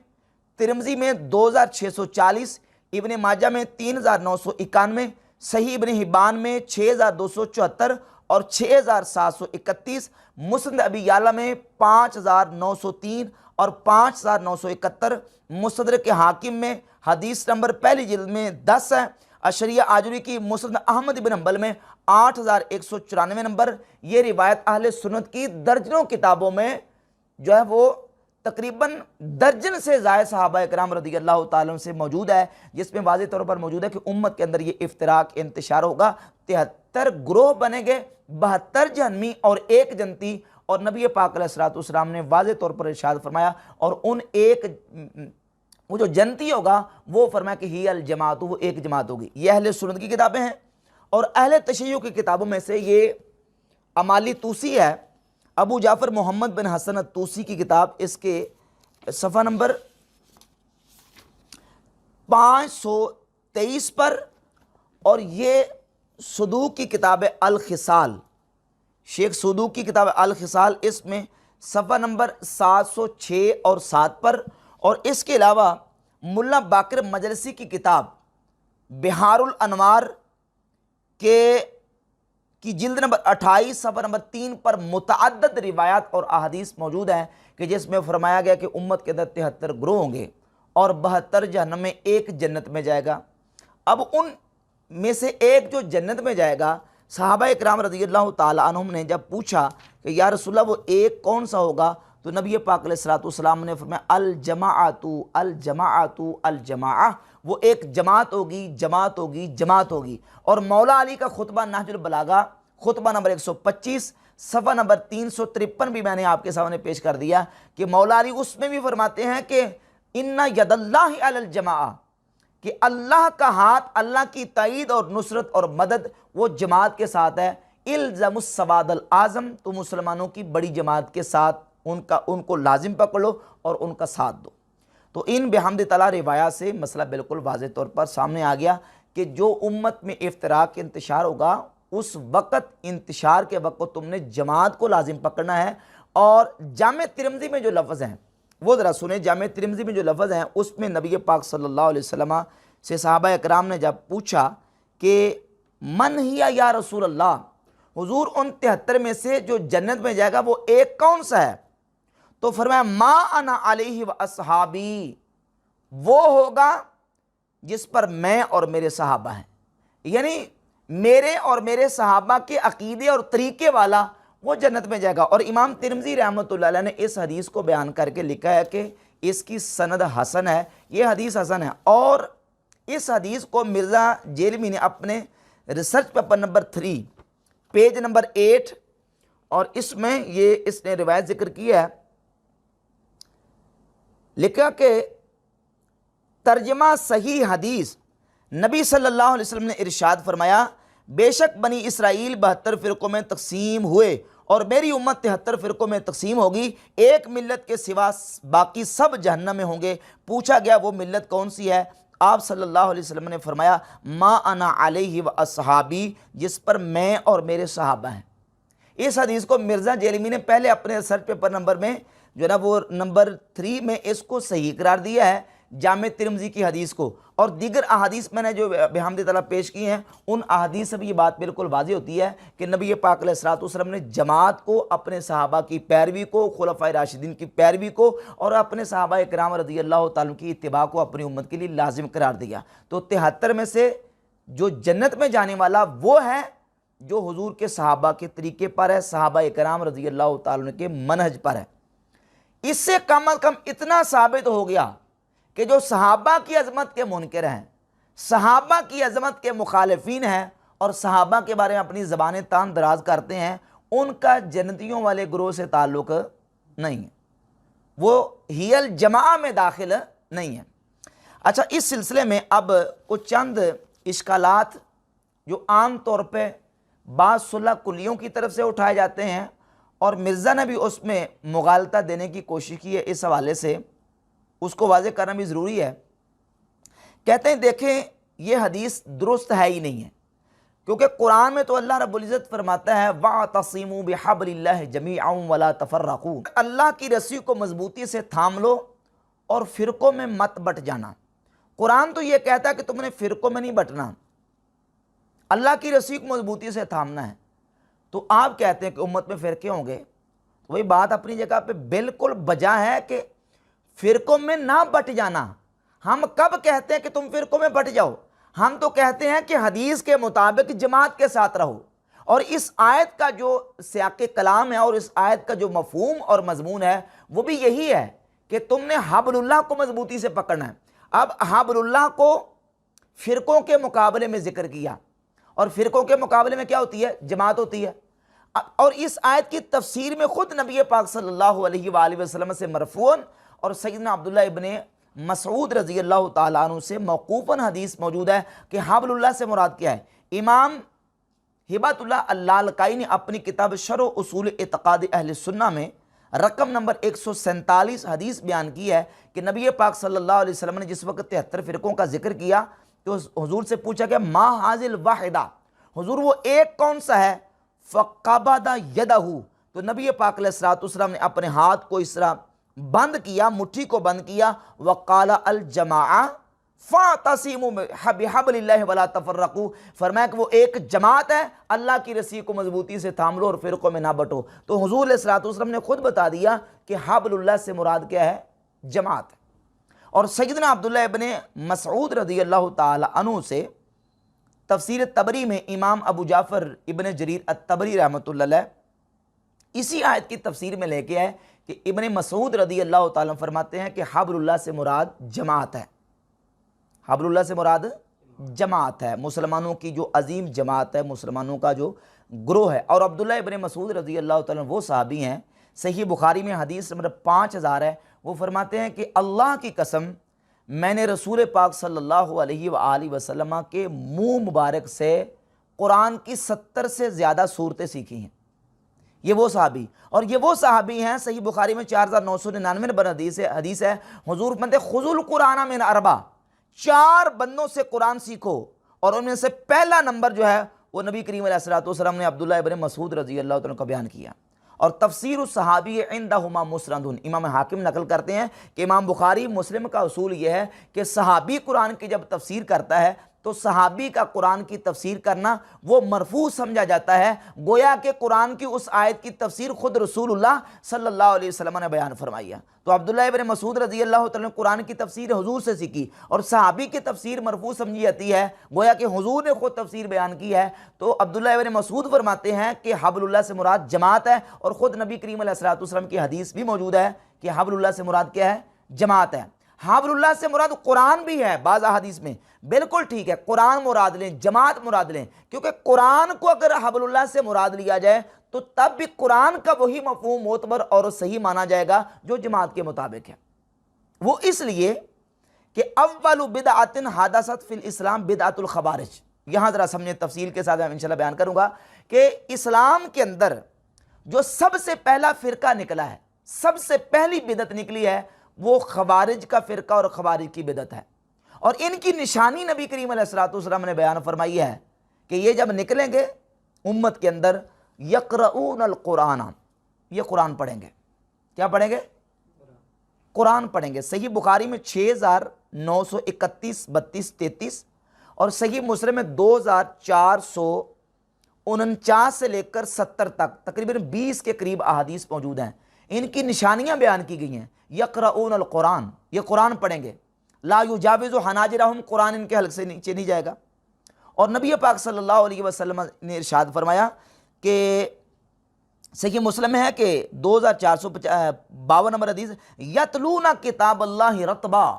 ترمذی میں 2640، ابن ماجہ میں 3991، صحیح ابن حبان میں 6274 اور 6731، مسند ابی یعلا میں 5903 اور 5971، مستدرک حاکم میں حدیث نمبر پہلی جلد میں 10 ہے. اشریہ آجوری کی مسند احمد بن حنبل میں 8194 نمبر. یہ روایت اہل سنت کی درجنوں کتابوں میں جو ہے وہ تقریباً درجن سے زائد صحابہ کرام رضی اللہ تعالیٰ عنہ سے موجود ہے، جس میں واضح طور پر موجود ہے کہ امت کے اندر یہ افتراق انتشار ہوگا. 73 گروہ بنے گے، 72 جہنمی اور 1 جنتی. اور نبی پاک علیہ الصلوۃ والسلام نے واضح طور پر ارشاد فرمایا، اور ان ایک وہ جو جنتی ہوگا وہ فرمایا کہ ہی الجماعت، وہ ایک جماعت ہوگی. یہ اہل سنت کی کتابیں ہیں. اور اہل تشیع کی کتابوں میں سے یہ امالی طوسی ہے، ابو جعفر محمد بن حسن الطوسی کی کتاب، اس کے صفحہ نمبر 523 پر. اور یہ صدوق کی کتاب الخصال، شیخ صدوق کی کتاب الخصال، اس میں صفحہ نمبر 706 اور 7 پر. اور اس کے علاوہ ملا باقر مجلسی کی کتاب بہار الانوار کے کی جلد نمبر 28 صفحہ نمبر 3 پر متعدد روایات اور احادیث موجود ہیں کہ جس میں فرمایا گیا کہ امت کے اندر 73 گروہ ہوں گے اور 72 جہنم میں، ایک جنت میں جائے گا۔ اب ان میں سے ایک جو جنت میں جائے گا، صحابہ اکرام رضی اللہ تعالیٰ عنہم نے جب پوچھا کہ یا رسول اللہ وہ ایک کون سا ہوگا، تو نبی پاک علیہ الصلوۃ والسلام نے فرمایا الجماعۃ الجماعۃ الجماعہ، وہ ایک جماعت ہوگی، جماعت ہوگی، جماعت ہوگی۔ اور مولا علی کا خطبہ نہج البلاغہ خطبہ نمبر 125 صفحہ نمبر 353 بھی میں نے آپ کے سامنے پیش کر دیا کہ مولا علی اس میں بھی فرماتے ہیں کہ ان ید اللہ علی الجماعہ، کہ اللہ کا ہاتھ، اللہ کی تائید اور نصرت اور مدد وہ جماعت کے ساتھ ہے۔ الزم السواد الاعظم، تو مسلمانوں کی بڑی جماعت کے ساتھ ان کو لازم پکڑ لو اور ان کا ساتھ دو۔ تو ان بحمد تعالیٰ روایات سے مسئلہ بالکل واضح طور پر سامنے آ گیا کہ جو امت میں افتراق انتشار ہوگا، اس وقت انتشار کے وقت تم نے جماعت کو لازم پکڑنا ہے۔ اور جامع ترمذی میں جو لفظ ہیں وہ ذرا سنیں، جامع ترمذی میں جو لفظ ہیں اس میں نبی پاک صلی اللہ علیہ وسلم سے صحابہ اکرام نے جب پوچھا کہ من ہی یا رسول اللہ، حضور ان 73 میں سے جو جنت میں جائے گا وہ ایک کون سا ہے؟ تو فرمایا ما انا علیہ و اصحابی، وہ ہوگا جس پر میں اور میرے صحابہ ہیں، یعنی میرے اور میرے صحابہ کے عقیدے اور طریقے والا وہ جنت میں جائے گا۔ اور امام ترمذی رحمۃ اللہ علیہ نے اس حدیث کو بیان کر کے لکھا ہے کہ اس کی سند حسن ہے، یہ حدیث حسن ہے۔ اور اس حدیث کو مرزا جیلمی نے اپنے research paper number 3 page number 8 اور اس میں اس نے روایت ذکر کیا ہے، لکھا کہ ترجمہ صحیح حدیث، نبی صلی اللہ علیہ وسلم نے ارشاد فرمایا بے شک بنی اسرائیل 72 فرقوں میں تقسیم ہوئے اور میری امت 73 فرقوں میں تقسیم ہوگی، ایک ملت کے سوا باقی سب جہنم میں ہوں گے۔ پوچھا گیا وہ ملت کون سی ہے؟ آپ صلی اللہ علیہ وسلم نے فرمایا ما انا علیہ و اصحابی، جس پر میں اور میرے صحابہ ہیں۔ اس حدیث کو مرزا جیلمی نے پہلے اپنے ریسرچ پیپر نمبر میں جو ہے نا وہ نمبر 3 میں اس کو صحیح قرار دیا ہے، جامع ترمذی کی حدیث کو، اور دیگر احادیث میں نے جو بحمد تعالیٰ پیش کی ہیں ان احادیث سے بھی یہ بات بالکل واضح ہوتی ہے کہ نبی پاک علیہ الصلوۃ والسلام نے جماعت کو، اپنے صحابہ کی پیروی کو، خلفائے راشدین کی پیروی کو اور اپنے صحابہ اکرام رضی اللہ تعالیٰ کی اتباع کو اپنی امت کے لیے لازم قرار دیا۔ تو 73 میں سے جو جنت میں جانے والا وہ ہے جو حضور کے صحابہ کے طریقے پر ہے، صحابہ اکرام رضی اللہ تعالیٰ کے منہج پر ہے۔ اس سے کم از کم اتنا ثابت ہو گیا کہ جو صحابہ کی عظمت کے منکر ہیں، صحابہ کی عظمت کے مخالفین ہیں اور صحابہ کے بارے میں اپنی زبانیں تان دراز کرتے ہیں، ان کا جنتیوں والے گروہ سے تعلق نہیں ہے، وہ ہی الجماعہ میں داخل نہیں ہے۔ اچھا، اس سلسلے میں اب کچھ چند اشکالات جو عام طور پہ بعض صلح کلیوں کی طرف سے اٹھائے جاتے ہیں اور مرزا نے بھی اس میں مغالطہ دینے کی کوشش کی ہے، اس حوالے سے اس کو واضح کرنا بھی ضروری ہے۔ کہتے ہیں دیکھیں یہ حدیث درست ہے ہی نہیں ہے، کیونکہ قرآن میں تو اللہ رب العزت فرماتا ہے وَاعْتَصِمُوا بِحَبْلِ اللَّهِ جَمِيعًا وَلَا تَفَرَّقُوا، اللہ کی رسی کو مضبوطی سے تھام لو اور فرقوں میں مت بٹ جانا۔ قرآن تو یہ کہتا ہے کہ تم نے فرقوں میں نہیں بٹنا، اللہ کی رسی کو مضبوطی سے تھامنا ہے۔ تو آپ کہتے ہیں کہ امت میں فرقے ہوں گے، وہی بات اپنی جگہ پہ بالکل بجا ہے کہ فرقوں میں نہ بٹ جانا۔ ہم کب کہتے ہیں کہ تم فرقوں میں بٹ جاؤ؟ ہم تو کہتے ہیں کہ حدیث کے مطابق جماعت کے ساتھ رہو، اور اس آیت کا جو سیاق کلام ہے اور اس آیت کا جو مفہوم اور مضمون ہے وہ بھی یہی ہے کہ تم نے حبل اللہ کو مضبوطی سے پکڑنا ہے۔ اب حبل اللہ کو فرقوں کے مقابلے میں ذکر کیا، اور فرقوں کے مقابلے میں کیا ہوتی ہے؟ جماعت ہوتی ہے۔ اور اس آیت کی تفسیر میں خود نبی پاک صلی اللہ علیہ وآلہ وسلم سے مرفوعاً اور سیدنا عبداللہ ابن مسعود رضی اللہ تعالیٰ عنہ سے موقوفاً حدیث موجود ہے کہ حبل اللہ سے مراد کیا ہے۔ امام ہبۃ اللہ اللالکائی نے اپنی کتاب شرح اصول اعتقاد اہل سنہ میں رقم نمبر 147 حدیث بیان کی ہے کہ نبی پاک صلی اللہ علیہ وسلم نے جس وقت 73 فرقوں کا ذکر کیا تو حضور سے پوچھا کہ ما حاذل واحدہ، حضور وہ ایک کون سا ہے؟ فقبض یدہ، تو نبی پاک علیہ الصلوۃ والسلام نے اپنے ہاتھ کو اس طرح بند کیا، مٹھی کو بند کیا، وقال الجماعہ، فَاعْتَصِمُوا بِحَبْلِ اللَّهِ وَلَا تَفَرَّقُوا، فرمایا کہ وہ ایک جماعت ہے، اللہ کی رسی کو مضبوطی سے تھام لو اور فرقوں میں نہ بٹو۔ تو حضور علیہ الصلوۃ والسلام نے خود بتا دیا کہ حبل اللہ سے مراد کیا ہے؟ جماعت ہے۔ اور سیدنا عبداللہ ابن مسعود رضی اللہ تعالی عنہ سے تفسیر طبری میں امام ابو جعفر ابن جریر الطبری رحمۃ اللہ علیہ اسی آیت کی تفسیر میں لے کے آئے کہ ابن مسعود رضی اللہ تعالیٰ فرماتے ہیں کہ حبل اللہ سے مراد جماعت ہے۔ حبل اللہ سے مراد جماعت ہے، مسلمانوں کی جو عظیم جماعت ہے، مسلمانوں کا جو گروہ ہے۔ اور عبداللہ ابن مسعود رضی اللہ تعالیٰ وہ صحابی ہیں، صحیح بخاری میں حدیث نمبر 5000 ہے، وہ فرماتے ہیں کہ اللہ کی قسم میں نے رسول پاک صلی اللہ علیہ وآلہ وسلم کے منہ مبارک سے قرآن کی 70 سے زیادہ صورتیں سیکھی ہیں۔ یہ وہ صحابی، اور یہ وہ صحابی ہیں، صحیح بخاری میں 4999 نمبر حدیث ہے، حضور فرماتے ہیں خذوا القرآن من اربع، 4 بندوں سے قرآن سیکھو، اور ان میں سے پہلا نمبر جو ہے وہ نبی کریم علیہ الصلوۃ والسلام نے عبداللہ ابن مسعود رضی اللہ عنہ کا بیان کیا۔ اور تفسیر الصحابی عندہما مسند، امام حاکم نقل کرتے ہیں کہ امام بخاری مسلم کا اصول یہ ہے کہ صحابی قرآن کی جب تفسیر کرتا ہے تو صحابی کا قرآن کی تفسیر کرنا وہ مرفوع سمجھا جاتا ہے، گویا کہ قرآن کی اس آیت کی تفسیر خود رسول اللہ صلی اللہ علیہ وسلم نے بیان فرمائی ہے۔ تو عبداللہ ابن مسعود رضی اللہ تعالیٰ نے قرآن کی تفسیر حضور سے سیکھی، اور صحابی کی تفسیر مرفوع سمجھی جاتی ہے، گویا کہ حضور نے خود تفسیر بیان کی ہے۔ تو عبداللہ ابن مسعود فرماتے ہیں کہ حبل اللہ سے مراد جماعت ہے، اور خود نبی کریم علیہ الصلوۃ والسلام کی حدیث بھی موجود ہے کہ حبل اللہ سے مراد کیا ہے؟ جماعت ہے۔ حبل اللہ سے مراد قرآن بھی ہے، بعض احادیث میں بالکل ٹھیک ہے، قرآن مراد لیں، جماعت مراد لیں، کیونکہ قرآن کو اگر حبل اللہ سے مراد لیا جائے تو تب بھی قرآن کا وہی مفہوم معتبر اور صحیح مانا جائے گا جو جماعت کے مطابق ہے۔ وہ اس لیے کہ اول بدعۃ حدثت فی الاسلام بدعۃ الخوارج، یہاں ذرا سمجھیں، تفصیل کے ساتھ میں انشاءاللہ بیان کروں گا کہ اسلام کے اندر جو سب سے پہلا فرقہ نکلا ہے، سب سے پہلی بدعت نکلی ہے، وہ خوارج کا فرقہ اور خوارج کی بدعت ہے۔ اور ان کی نشانی نبی کریم علیہ الصلوۃ والسلام نے بیان فرمائی ہے کہ یہ جب نکلیں گے امت کے اندر، یقرؤون القرآن، یہ قرآن پڑھیں گے۔ کیا پڑھیں گے؟ قرآن پڑھیں گے۔ صحیح بخاری میں 6931 32 33 اور صحیح مسلم میں 2449 سے لے کر 70 تک، تقریباً 20 کے قریب احادیث موجود ہیں۔ ان کی نشانیاں بیان کی گئی ہیں۔ یقرؤون القرآن، یہ قرآن پڑھیں گے، لا یجاوز حناجرہم، قرآن ان کے حلق سے نیچے نہیں جائے گا۔ اور نبی پاک صلی اللہ علیہ وسلم نے ارشاد فرمایا کہ صحیح مسلم ہے کہ 2452 نمبر حدیث، یتلون کتاب اللہ رتبا،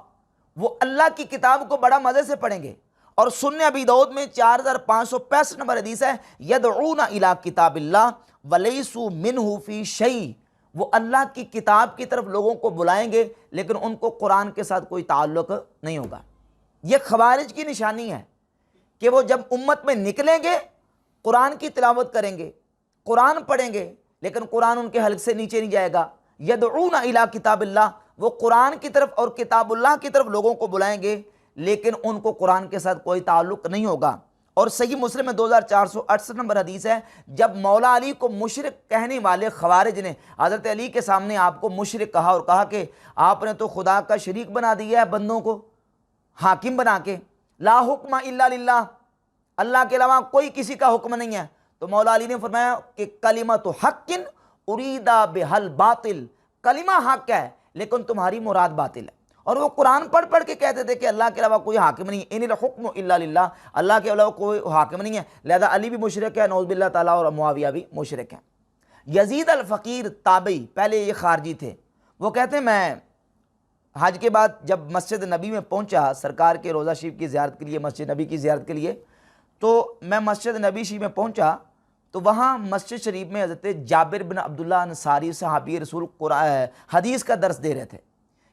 وہ اللہ کی کتاب کو بڑا مزے سے پڑھیں گے۔ اور سنن ابی داؤد میں 4565 نمبر حدیث ہے، یدعون الی کتاب اللہ ولیسوا منہ فی شیء، وہ اللہ کی کتاب کی طرف لوگوں کو بلائیں گے لیکن ان کو قرآن کے ساتھ کوئی تعلق نہیں ہوگا۔ یہ خوارج کی نشانی ہے کہ وہ جب امت میں نکلیں گے قرآن کی تلاوت کریں گے، قرآن پڑھیں گے، لیکن قرآن ان کے حلق سے نیچے نہیں جائے گا۔ یدعون الی کتاب اللہ، وہ قرآن کی طرف اور کتاب اللہ کی طرف لوگوں کو بلائیں گے لیکن ان کو قرآن کے ساتھ کوئی تعلق نہیں ہوگا۔ اور صحیح مسلم میں 2468 نمبر حدیث ہے، جب مولا علی کو مشرک کہنے والے خوارج نے حضرت علی کے سامنے آپ کو مشرک کہا اور کہا کہ آپ نے تو خدا کا شریک بنا دیا ہے بندوں کو حاکم بنا کے، لا حکم الا للہ، اللہ کے علاوہ کوئی کسی کا حکم نہیں ہے، تو مولا علی نے فرمایا کہ کلمۃ حق ارید بہل باطل، کلمہ حق ہے لیکن تمہاری مراد باطل ہے۔ اور وہ قرآن پڑھ پڑھ کے کہتے تھے کہ اللہ کے علاوہ کوئی حاکم نہیں ہے، ان الحکم الا للہ، اللہ کے علاوہ کوئی حاکم نہیں ہے، لہذا علی بھی مشرک ہے نعوذ باللہ تعالیٰ، اور معاویہ بھی مشرک ہیں۔ یزید الفقیر تابعی، پہلے یہ خارجی تھے، وہ کہتے ہیں میں حج کے بعد جب مسجد نبی میں پہنچا سرکار کے روضہ شریف کی زیارت کے لیے، مسجد نبی کی زیارت کے لیے، تو میں مسجد نبی شریف میں پہنچا تو وہاں مسجد شریف میں حضرت جابر بن عبداللہ انصاری صحابی رسول حدیث کا درس دے رہے تھے۔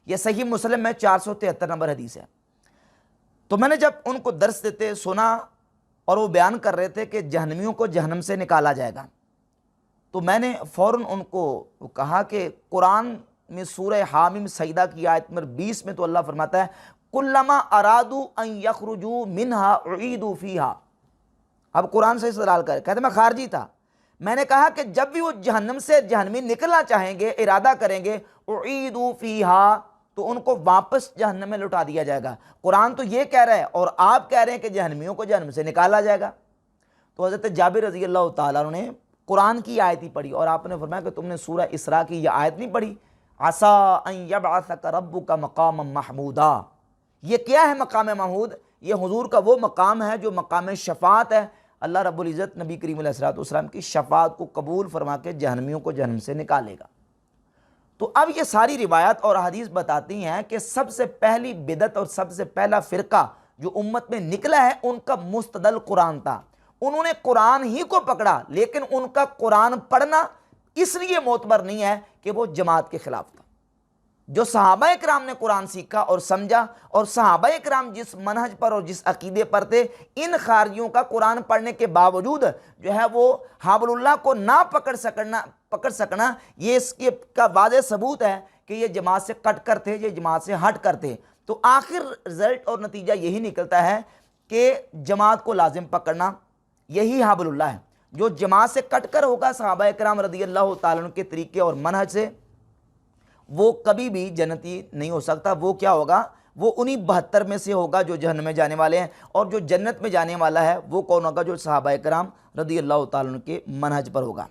یہ صحیح مسلم میں 473 نمبر حدیث ہے۔ تو میں نے جب ان کو درس دیتے سنا اور وہ بیان کر رہے تھے کہ جہنمیوں کو جہنم سے نکالا جائے گا، تو میں نے فوراً ان کو کہا کہ قرآن میں سورہ حامیم سجدہ کی آیت نمبر 20 میں تو اللہ فرماتا ہے کلما ارادوا ان یخرجوا منہا اعیدوا فیہا۔ اب قرآن سے استدلال کرے، کہتے میں خارجی تھا، میں نے کہا کہ جب بھی وہ جہنم سے جہنمی نکلنا چاہیں گے، ارادہ کریں گے، اعیدوا فیہا، تو ان کو واپس جہنم میں لٹا دیا جائے گا۔ قرآن تو یہ کہہ رہا ہے اور آپ کہہ رہے ہیں کہ جہنمیوں کو جہنم سے نکالا جائے گا۔ تو حضرت جابر رضی اللہ تعالیٰ عنہ نے قرآن کی آیت ہی پڑھی اور آپ نے فرمایا کہ تم نے سورہ اسراء کی یہ آیت نہیں پڑھی، عَسَىٰ أَن يَبْعَثَكَ رَبُّكَ مَقَامًا مَحْمُودًا۔ یہ کیا ہے مقام محمود؟ یہ حضور کا وہ مقام ہے جو مقام شفاعت ہے۔ اللہ رب العزت نبی کریم علیہ السلام کی شفاعت کو قبول فرما کے جہنمیوں کو جہنم سے نکالے گا۔ تو اب یہ ساری روایات اور حدیث بتاتی ہیں کہ سب سے پہلی بدعت اور سب سے پہلا فرقہ جو امت میں نکلا ہے ان کا مستدل قرآن تھا۔ انہوں نے قرآن ہی کو پکڑا، لیکن ان کا قرآن پڑھنا اس لیے معتبر نہیں ہے کہ وہ جماعت کے خلاف تھا۔ جو صحابہ اکرام نے قرآن سیکھا اور سمجھا، اور صحابہ اکرام جس منہج پر اور جس عقیدے پر تھے، ان خارجیوں کا قرآن پڑھنے کے باوجود جو ہے وہ حبل اللہ کو نہ پکڑ سکنا یہ اس کا واضح ثبوت ہے کہ یہ جماعت سے کٹ کر تھے، یہ جماعت سے ہٹ کر تھے۔ تو آخر رزلٹ اور نتیجہ یہی نکلتا ہے کہ جماعت کو لازم پکڑنا یہی حبل اللہ ہے۔ جو جماعت سے کٹ کر ہوگا صحابہ اکرام رضی اللہ تعالیٰ عنہ کے طریقے اور منہج سے، وہ کبھی بھی جنتی نہیں ہو سکتا۔ وہ کیا ہوگا؟ وہ انہی 72 میں سے ہوگا جو جہنم میں جانے والے ہیں، اور جو جنت میں جانے والا ہے وہ کون ہوگا؟ جو صحابہ کرام رضی اللہ تعالیٰ عنہ کے منہج پر ہوگا۔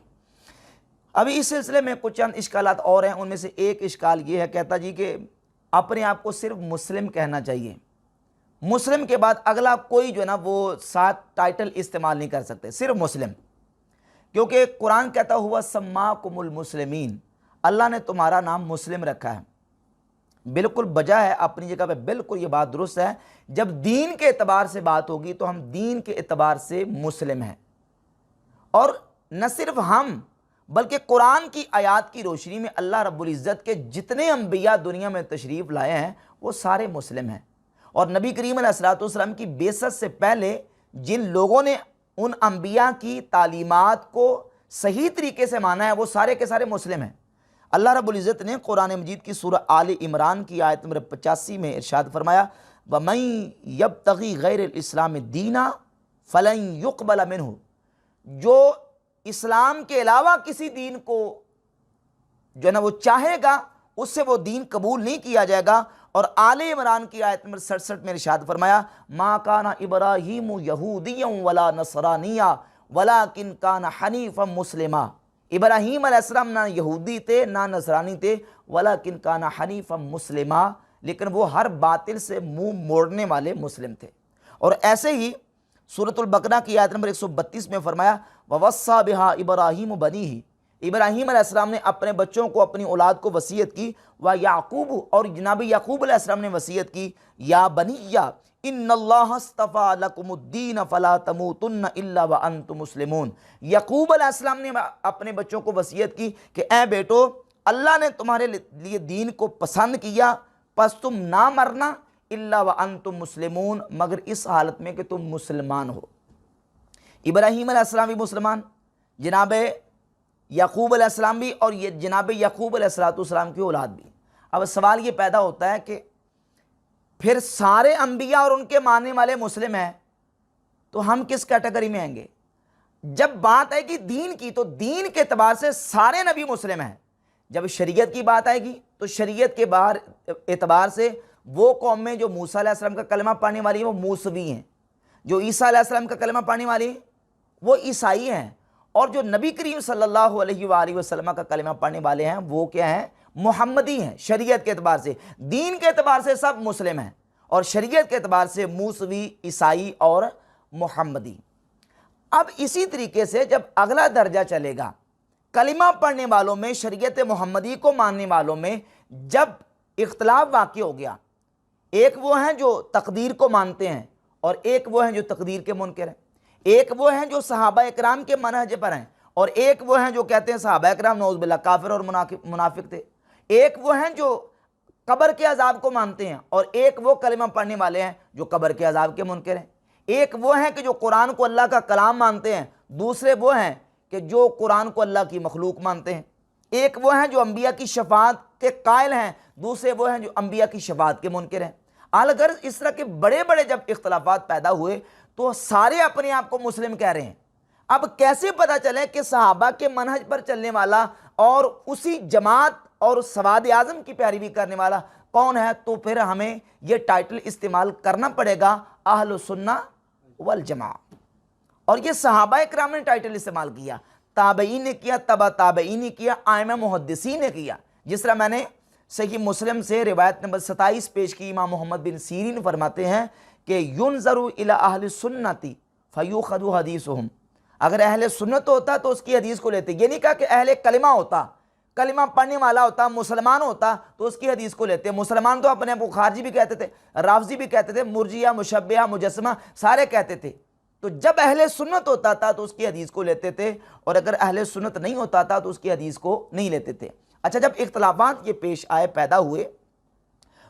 ابھی اس سلسلے میں کچھ چند اشکالات اور ہیں، ان میں سے ایک اشکال یہ ہے، کہتا جی کہ اپنے آپ کو صرف مسلم کہنا چاہیے، مسلم کے بعد اگلا کوئی جو ہے نا وہ 7 ٹائٹل استعمال نہیں کر سکتے، صرف مسلم، کیونکہ قرآن کہتا ہوا سماکم المسلمین، اللہ نے تمہارا نام مسلم رکھا ہے۔ بالکل بجا ہے، اپنی جگہ پہ بالکل یہ بات درست ہے۔ جب دین کے اعتبار سے بات ہوگی تو ہم دین کے اعتبار سے مسلم ہیں، اور نہ صرف ہم بلکہ قرآن کی آیات کی روشنی میں اللہ رب العزت کے جتنے انبیاء دنیا میں تشریف لائے ہیں وہ سارے مسلم ہیں۔ اور نبی کریم علیہ السلام کی بعثت سے پہلے جن لوگوں نے ان انبیاء کی تعلیمات کو صحیح طریقے سے مانا ہے وہ سارے کے سارے مسلم ہیں۔ اللہ رب العزت نے قرآن مجید کی سورہ آل عمران کی آیت نمبر 85 میں ارشاد فرمایا، وَمَن يَبْتَغِي غَيْرَ الْإِسْلَامِ دِينًا فَلَن يُقْبَلَ مِنْهُ، جو اسلام کے علاوہ کسی دین کو جو ہے نا وہ چاہے گا اس سے وہ دین قبول نہیں کیا جائے گا۔ اور آل عمران کی آیت نمبر 67 میں ارشاد فرمایا، مَا كَانَ إِبْرَاهِيمُ يَهُودِيًّا وَلَا نَصْرَانِيًّا وَلَكِنْ كَانَ حَنِيفًا مُسْلِمًا، ابراہیم علیہ السلام نہ یہودی تھے نہ نصرانی تھے، وَلَكِنْ كَانَ حَنِيفًا مُسْلِمًا، لیکن وہ ہر باطل سے منہ موڑنے والے مسلم تھے۔ اور ایسے ہی سورۃ البقرہ کی آیت نمبر 132 میں فرمایا، وَوَصَّىٰ بِهَا إِبْرَاهِيمُ بَنِيهِ، ابراہیم علیہ السلام نے اپنے بچوں کو، اپنی اولاد کو وصیت کی، وَيَعْقُوبُ، اور جناب یعقوب علیہ السلام نے وصیت کی، یا بنیّ ان اللہ اصطفیٰ لکم الدین فلا تموتن الا وانتم مسلمون۔ یعقوب علیہ السلام نے اپنے بچوں کو وصیت کی کہ اے بیٹو، اللہ نے تمہارے لیے دین کو پسند کیا، پس تم نہ مرنا الا وانتم مسلمون، مگر اس حالت میں کہ تم مسلمان ہو۔ ابراہیم علیہ السلام بھی مسلمان، جناب یعقوب علیہ السلام بھی، اور یہ جناب یعقوب علیہ السلام کی اولاد بھی۔ اب سوال یہ پیدا ہوتا ہے کہ پھر سارے انبیاء اور ان کے ماننے والے مسلم ہیں تو ہم کس کیٹیگری میں آئیں گے؟ جب بات آئے گی دین کی تو دین کے اعتبار سے سارے نبی مسلم ہیں۔ جب شریعت کی بات آئے گی تو شریعت کے اعتبار سے وہ قومیں جو موسیٰ علیہ السلام کا کلمہ پڑھنے والی ہیں وہ موسوی ہیں، جو عیسیٰ علیہ السلام کا کلمہ پڑھنے والی ہیں وہ عیسائی ہیں، اور جو نبی کریم صلی اللہ علیہ وآلہ وسلم کا کلمہ پڑھنے والے ہیں وہ کیا ہیں؟ محمدی ہیں۔ شریعت کے اعتبار سے، دین کے اعتبار سے سب مسلم ہیں، اور شریعت کے اعتبار سے موسوی، عیسائی اور محمدی۔ اب اسی طریقے سے جب اگلا درجہ چلے گا کلمہ پڑھنے والوں میں، شریعت محمدی کو ماننے والوں میں جب اختلاف واقع ہو گیا، ایک وہ ہیں جو تقدیر کو مانتے ہیں اور ایک وہ ہیں جو تقدیر کے منکر ہیں، ایک وہ ہیں جو صحابہ اکرام کے منہج پر ہیں اور ایک وہ ہیں جو کہتے ہیں صحابہ اکرام نعوذ باللہ کافر اور منافق تھے، ایک وہ ہیں جو قبر کے عذاب کو مانتے ہیں اور ایک وہ کلمہ پڑھنے والے ہیں جو قبر کے عذاب کے منکر ہیں، ایک وہ ہیں کہ جو قرآن کو اللہ کا کلام مانتے ہیں، دوسرے وہ ہیں کہ جو قرآن کو اللہ کی مخلوق مانتے ہیں، ایک وہ ہیں جو انبیاء کی شفاعت کے قائل ہیں، دوسرے وہ ہیں جو انبیاء کی شفاعت کے منکر ہیں۔ الغرض اس طرح کے بڑے بڑے جب اختلافات پیدا ہوئے تو سارے اپنے آپ کو مسلم کہہ رہے ہیں۔ اب کیسے پتہ چلے کہ صحابہ کے منہج پر چلنے والا اور اسی جماعت اور سواد اعظم کی پیروی کرنے والا کون ہے؟ تو پھر ہمیں یہ ٹائٹل استعمال کرنا پڑے گا اہل السنہ والجماع. اور یہ صحابہ کرام نے ٹائٹل استعمال کیا، تابعین نے کیا، تبع تابعین نے کیا، ائمہ محدثین نے کیا. جس طرح میں نے صحیح مسلم سے روایت نمبر 27 پیش کی، امام محمد بن سیرین فرماتے ہیں کہ ینظر الی اہل السنۃ فیؤخذ حدیثہم. اگر اہل سنت ہوتا تو اس کی حدیث کو لیتے. یہ نہیں کہا کہ اہل کلمہ ہوتا، کلمہ پڑھنے والا ہوتا، مسلمان ہوتا تو اس کی حدیث کو لیتے. مسلمان تو اپنے آپ کو خارجی بھی کہتے تھے، رافضی بھی کہتے تھے، مرجیہ، مشبہہ، مجسمہ سارے کہتے تھے. تو جب اہل سنت ہوتا تھا تو اس کی حدیث کو لیتے تھے، اور اگر اہل سنت نہیں ہوتا تھا تو اس کی حدیث کو نہیں لیتے تھے. اچھا، جب اختلافات یہ پیش آئے، پیدا ہوئے،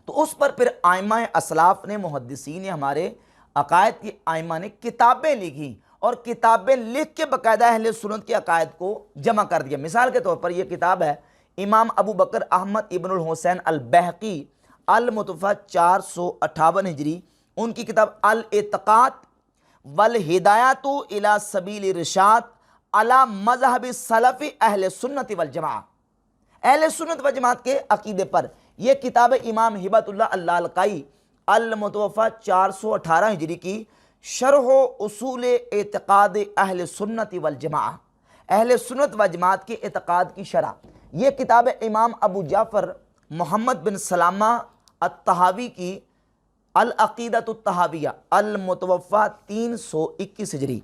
تو اس پر پھر ائمہ اسلاف نے، محدثین نے، ہمارے عقائد کے ائمہ نے کتابیں لکھی، اور کتابیں لکھ کے باقاعدہ اہل سنت کے عقائد کو جمع کر دیا. مثال کے طور پر یہ کتاب ہے امام ابو بکر احمد ابن الحسین البہقی المتوفی 458 ہجری، ان کی کتاب الاعتقاد والہدایۃ الی سبیل الرشاد علی مذہب سلف اہل سنت والجماعہ، اہل سنت و جماعت کے عقیدے پر. یہ کتاب امام ہبۃ اللہ اللالکائی المتوفی 418 ہجری کی شرح اصول اعتقاد اہل سنت والجماعہ، اہل سنت و جماعت کے اعتقاد کی شرح. یہ کتاب امام ابو جعفر محمد بن سلامہ الطحاوی کی العقیدۃ الطحاویہ المتوفی 321 ہجری.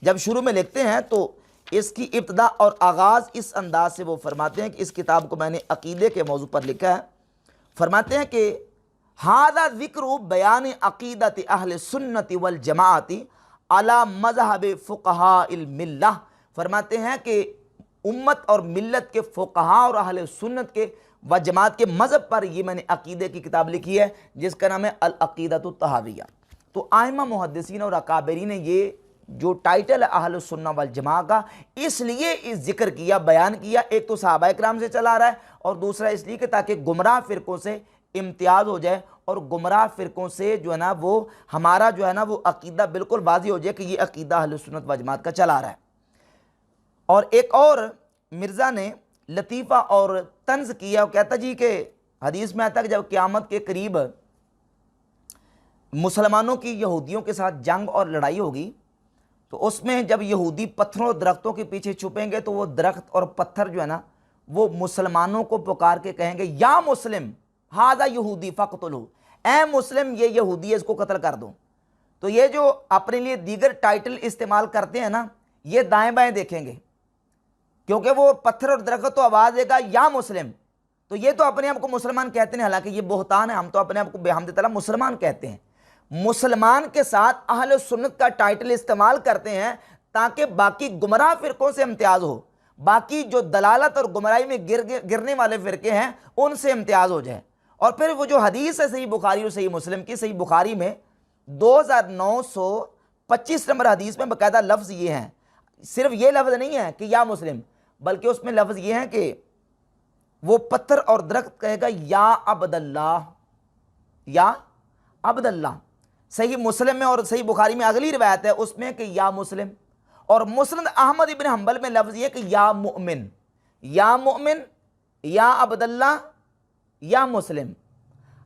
جب شروع میں لکھتے ہیں تو اس کی ابتدا اور آغاز اس انداز سے وہ فرماتے ہیں کہ اس کتاب کو میں نے عقیدے کے موضوع پر لکھا ہے. فرماتے ہیں کہ ھذا ذکر بیان عقیدت اہل سنت والجماعت علی مذہب فقہاء الملہ. فرماتے ہیں کہ امت اور ملت کے فقہاء اور اہل سنت کے و جماعت کے مذہب پر یہ میں نے عقیدے کی کتاب لکھی ہے، جس کا نام ہے العقیدۃ الطحاویہ. تو ائمہ محدثین اور اکابرین نے یہ جو ٹائٹل اہل السنہ والجماعہ کا اس لیے ذکر کیا، بیان کیا. ایک تو صحابہ کرام سے چلا رہا ہے، اور دوسرا اس لیے کہ تاکہ گمراہ فرقوں سے امتیاز ہو جائے، اور گمراہ فرقوں سے جو ہے نا وہ ہمارا جو ہے نا وہ عقیدہ بالکل واضح ہو جائے کہ یہ عقیدہ اہل سنت و جماعت کا چلا رہا ہے. اور ایک اور مرزا نے لطیفہ اور طنز کیا، وہ کہتا جی کہ حدیث میں آتا کہ جب قیامت کے قریب مسلمانوں کی یہودیوں کے ساتھ جنگ اور لڑائی ہوگی تو اس میں جب یہودی پتھروں اور درختوں کے پیچھے چھپیں گے تو وہ درخت اور پتھر جو ہے نا وہ مسلمانوں کو پکار کے کہیں گے یا مسلم ھذا یہودی فقتلہ، اے مسلم یہ یہودی ہے، اس کو قتل کر دو. تو یہ جو اپنے لیے دیگر ٹائٹل استعمال کرتے ہیں نا، یہ دائیں بائیں دیکھیں گے، کیونکہ وہ پتھر اور درخت تو آواز دے گا یا مسلم، تو یہ تو اپنے آپ کو مسلمان کہتے ہیں، حالانکہ یہ بہتان ہے. ہم تو اپنے آپ کو بحمد تعالیٰ مسلمان کہتے ہیں. مسلمان کے ساتھ اہل سنت کا ٹائٹل استعمال کرتے ہیں تاکہ باقی گمراہ فرقوں سے امتیاز ہو، باقی جو دلالت اور گمراہی میں گرنے والے فرقے ہیں ان سے امتیاز ہو جائے. اور پھر وہ جو حدیث ہے صحیح بخاری اور صحیح مسلم کی، صحیح بخاری میں 2925 نمبر حدیث میں باقاعدہ لفظ یہ ہیں، صرف یہ لفظ نہیں ہے کہ یا مسلم، بلکہ اس میں لفظ یہ ہے کہ وہ پتھر اور درخت کہے گا یا عبد اللہ، یا عبد اللہ. صحیح مسلم میں اور صحیح بخاری میں اگلی روایت ہے اس میں کہ یا مسلم، اور مسند احمد ابن حنبل میں لفظ یہ کہ یا مؤمن، یا مؤمن، یا عبد اللہ، یا مسلم.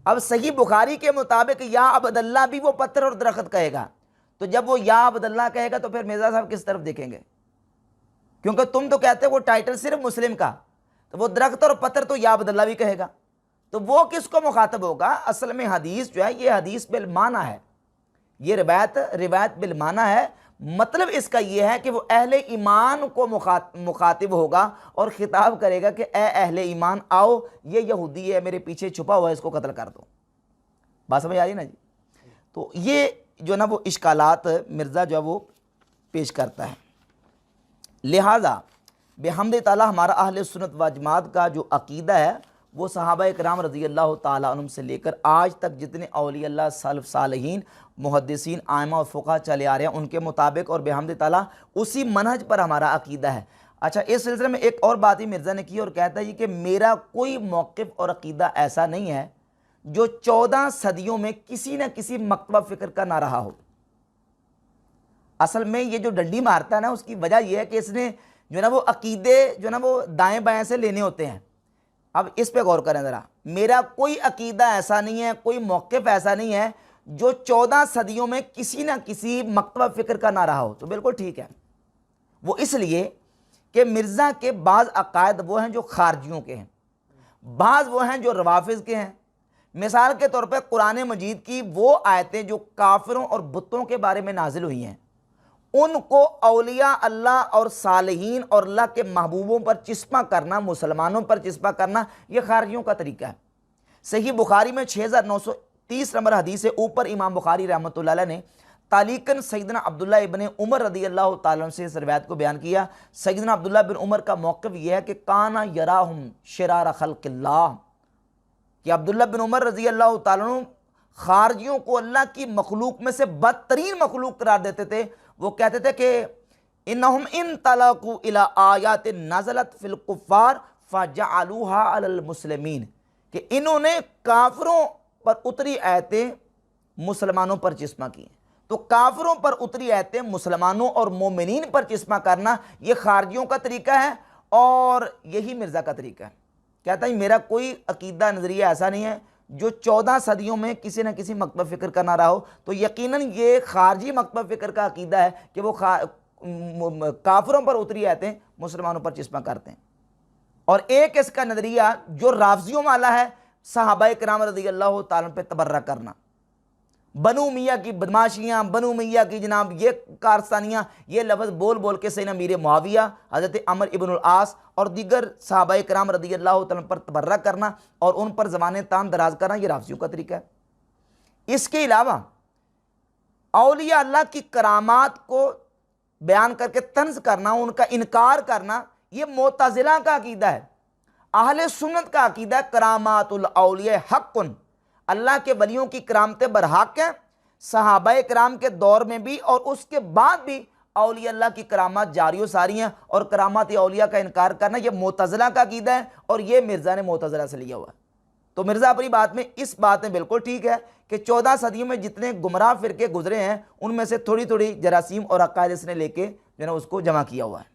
اب صحیح بخاری کے مطابق یا عبد اللہ بھی وہ پتھر اور درخت کہے گا، تو جب وہ یا عبد اللہ کہے گا تو پھر مرزا صاحب کس طرف دیکھیں گے؟ کیونکہ تم تو کہتے وہ ٹائٹل صرف مسلم کا، تو وہ درخت اور پتھر تو یا عبد اللہ بھی کہے گا، تو وہ کس کو مخاطب ہوگا؟ اصل میں حدیث جو ہے یہ حدیث بالمعنی ہے، یہ روایت بالمعنی ہے. مطلب اس کا یہ ہے کہ وہ اہل ایمان کو مخاطب ہوگا اور خطاب کرے گا کہ اے اہل ایمان آؤ، یہ یہودی ہے میرے پیچھے چھپا ہوا ہے، اس کو قتل کر دو. بات سمجھ آ رہی نا جی؟ تو یہ جو نا وہ اشکالات مرزا جو ہے وہ پیش کرتا ہے. لہٰذا بحمد تعالیٰ ہمارا اہل سنت و جماعت کا جو عقیدہ ہے وہ صحابہ کرام رضی اللہ تعالیٰ عنہم سے لے کر آج تک جتنے اولیاء اللہ سلف صالحین محدثین ائمہ اور فقہا چلے آ رہے ہیں ان کے مطابق اور بحمد تعالیٰ اسی منہج پر ہمارا عقیدہ ہے. اچھا، اس سلسلے میں ایک اور بات ہی مرزا نے کی اور کہتا ہے کہ میرا کوئی موقف اور عقیدہ ایسا نہیں ہے جو 14 صدیوں میں کسی نہ کسی مکتبہ فکر کا نہ رہا ہو. اصل میں یہ جو ڈنڈی مارتا ہے نا اس کی وجہ یہ ہے کہ اس نے جو نا وہ عقیدے جو نا وہ دائیں بائیں سے لینے ہوتے ہیں. اب اس پہ غور کریں ذرا، میرا کوئی عقیدہ ایسا نہیں ہے، کوئی موقف ایسا نہیں ہے جو 14 صدیوں میں کسی نہ کسی مکتبہ فکر کا نہ رہا ہو، تو بالکل ٹھیک ہے۔ وہ اس لیے کہ مرزا کے بعض عقائد وہ ہیں جو خارجیوں کے ہیں، بعض وہ ہیں جو روافظ کے ہیں۔ مثال کے طور پہ قرآن مجید کی وہ آیتیں جو کافروں اور بتوں کے بارے میں نازل ہوئی ہیں، ان کو اولیاء اللہ اور صالحین اور اللہ کے محبوبوں پر چسپاں کرنا، مسلمانوں پر چسپاں کرنا، یہ خارجیوں کا طریقہ ہے۔ صحیح بخاری میں 6930 نمبر حدیث سے اوپر امام بخاری رحمۃ اللہ علیہ نے تعلیقاً سیدنا عبداللہ ابن عمر رضی اللہ تعالیٰ عنہ سے اس روایت کو بیان کیا۔ سیدنا عبداللہ بن عمر کا موقف یہ ہے کہ کانا یراہم شرار خلق اللہ، کہ عبداللہ بن عمر رضی اللہ تعالیٰ عنہ خارجیوں کو اللہ کی مخلوق میں سے بدترین مخلوق قرار دیتے تھے۔ وہ کہتے تھے کہ انہم انطلقوا الی آیات نزلت فی الکفار فجعلوها علی المسلمین، کہ انہوں نے کافروں پر اتری آیتیں مسلمانوں پر چسپاں کی ہیں۔ تو کافروں پر اتری آیتیں مسلمانوں اور مومنین پر چسپاں کرنا یہ خارجیوں کا طریقہ ہے، اور یہی مرزا کا طریقہ ہے۔ کہتا ہے میرا کوئی عقیدہ نظریہ ایسا نہیں ہے جو 14 صدیوں میں کسی نہ کسی مکتبہ فکر کا نہ رہا ہو، تو یقیناً یہ خارجی مکتبہ فکر کا عقیدہ ہے کہ وہ کافروں پر اتری آیتیں مسلمانوں پر چسپاں کرتے ہیں۔ اور ایک اس کا نظریہ جو رافضیوں والا ہے، صحابہ کرام رضی اللہ تعالیٰ پہ تبرہ کرنا، بنو میاں کی بدماشیاں، بنو میاں کی جناب یہ کارستانیاں، یہ لفظ بول بول کے سیدنا امیر معاویہ، حضرت عمر ابن العاص اور دیگر صحابہ کرام رضی اللہ تعالیٰ پر تبرہ کرنا اور ان پر زبانیں تام دراز کرنا، یہ رافضیوں کا طریقہ ہے۔ اس کے علاوہ اولیاء اللہ کی کرامات کو بیان کر کے طنز کرنا، ان کا انکار کرنا، یہ معتزلہ کا عقیدہ ہے۔ اہل سنت کا عقیدہ کرامات الاولیاء حق، اللہ کے ولیوں کی کرامتیں برحق ہیں، صحابہ کرام کے دور میں بھی اور اس کے بعد بھی اولیاء اللہ کی کرامات جاری و ساری ہیں، اور کرامات اولیاء کا انکار کرنا یہ معتزلہ کا عقیدہ ہے، اور یہ مرزا نے معتزلہ سے لیا ہوا ہے۔ تو مرزا اپنی بات میں اس بات میں بالکل ٹھیک ہے کہ 14 صدیوں میں جتنے گمراہ فرقے گزرے ہیں ان میں سے تھوڑی تھوڑی جراثیم اور عقائد اس نے لے کے جو ہے نا اس کو جمع کیا ہوا ہے۔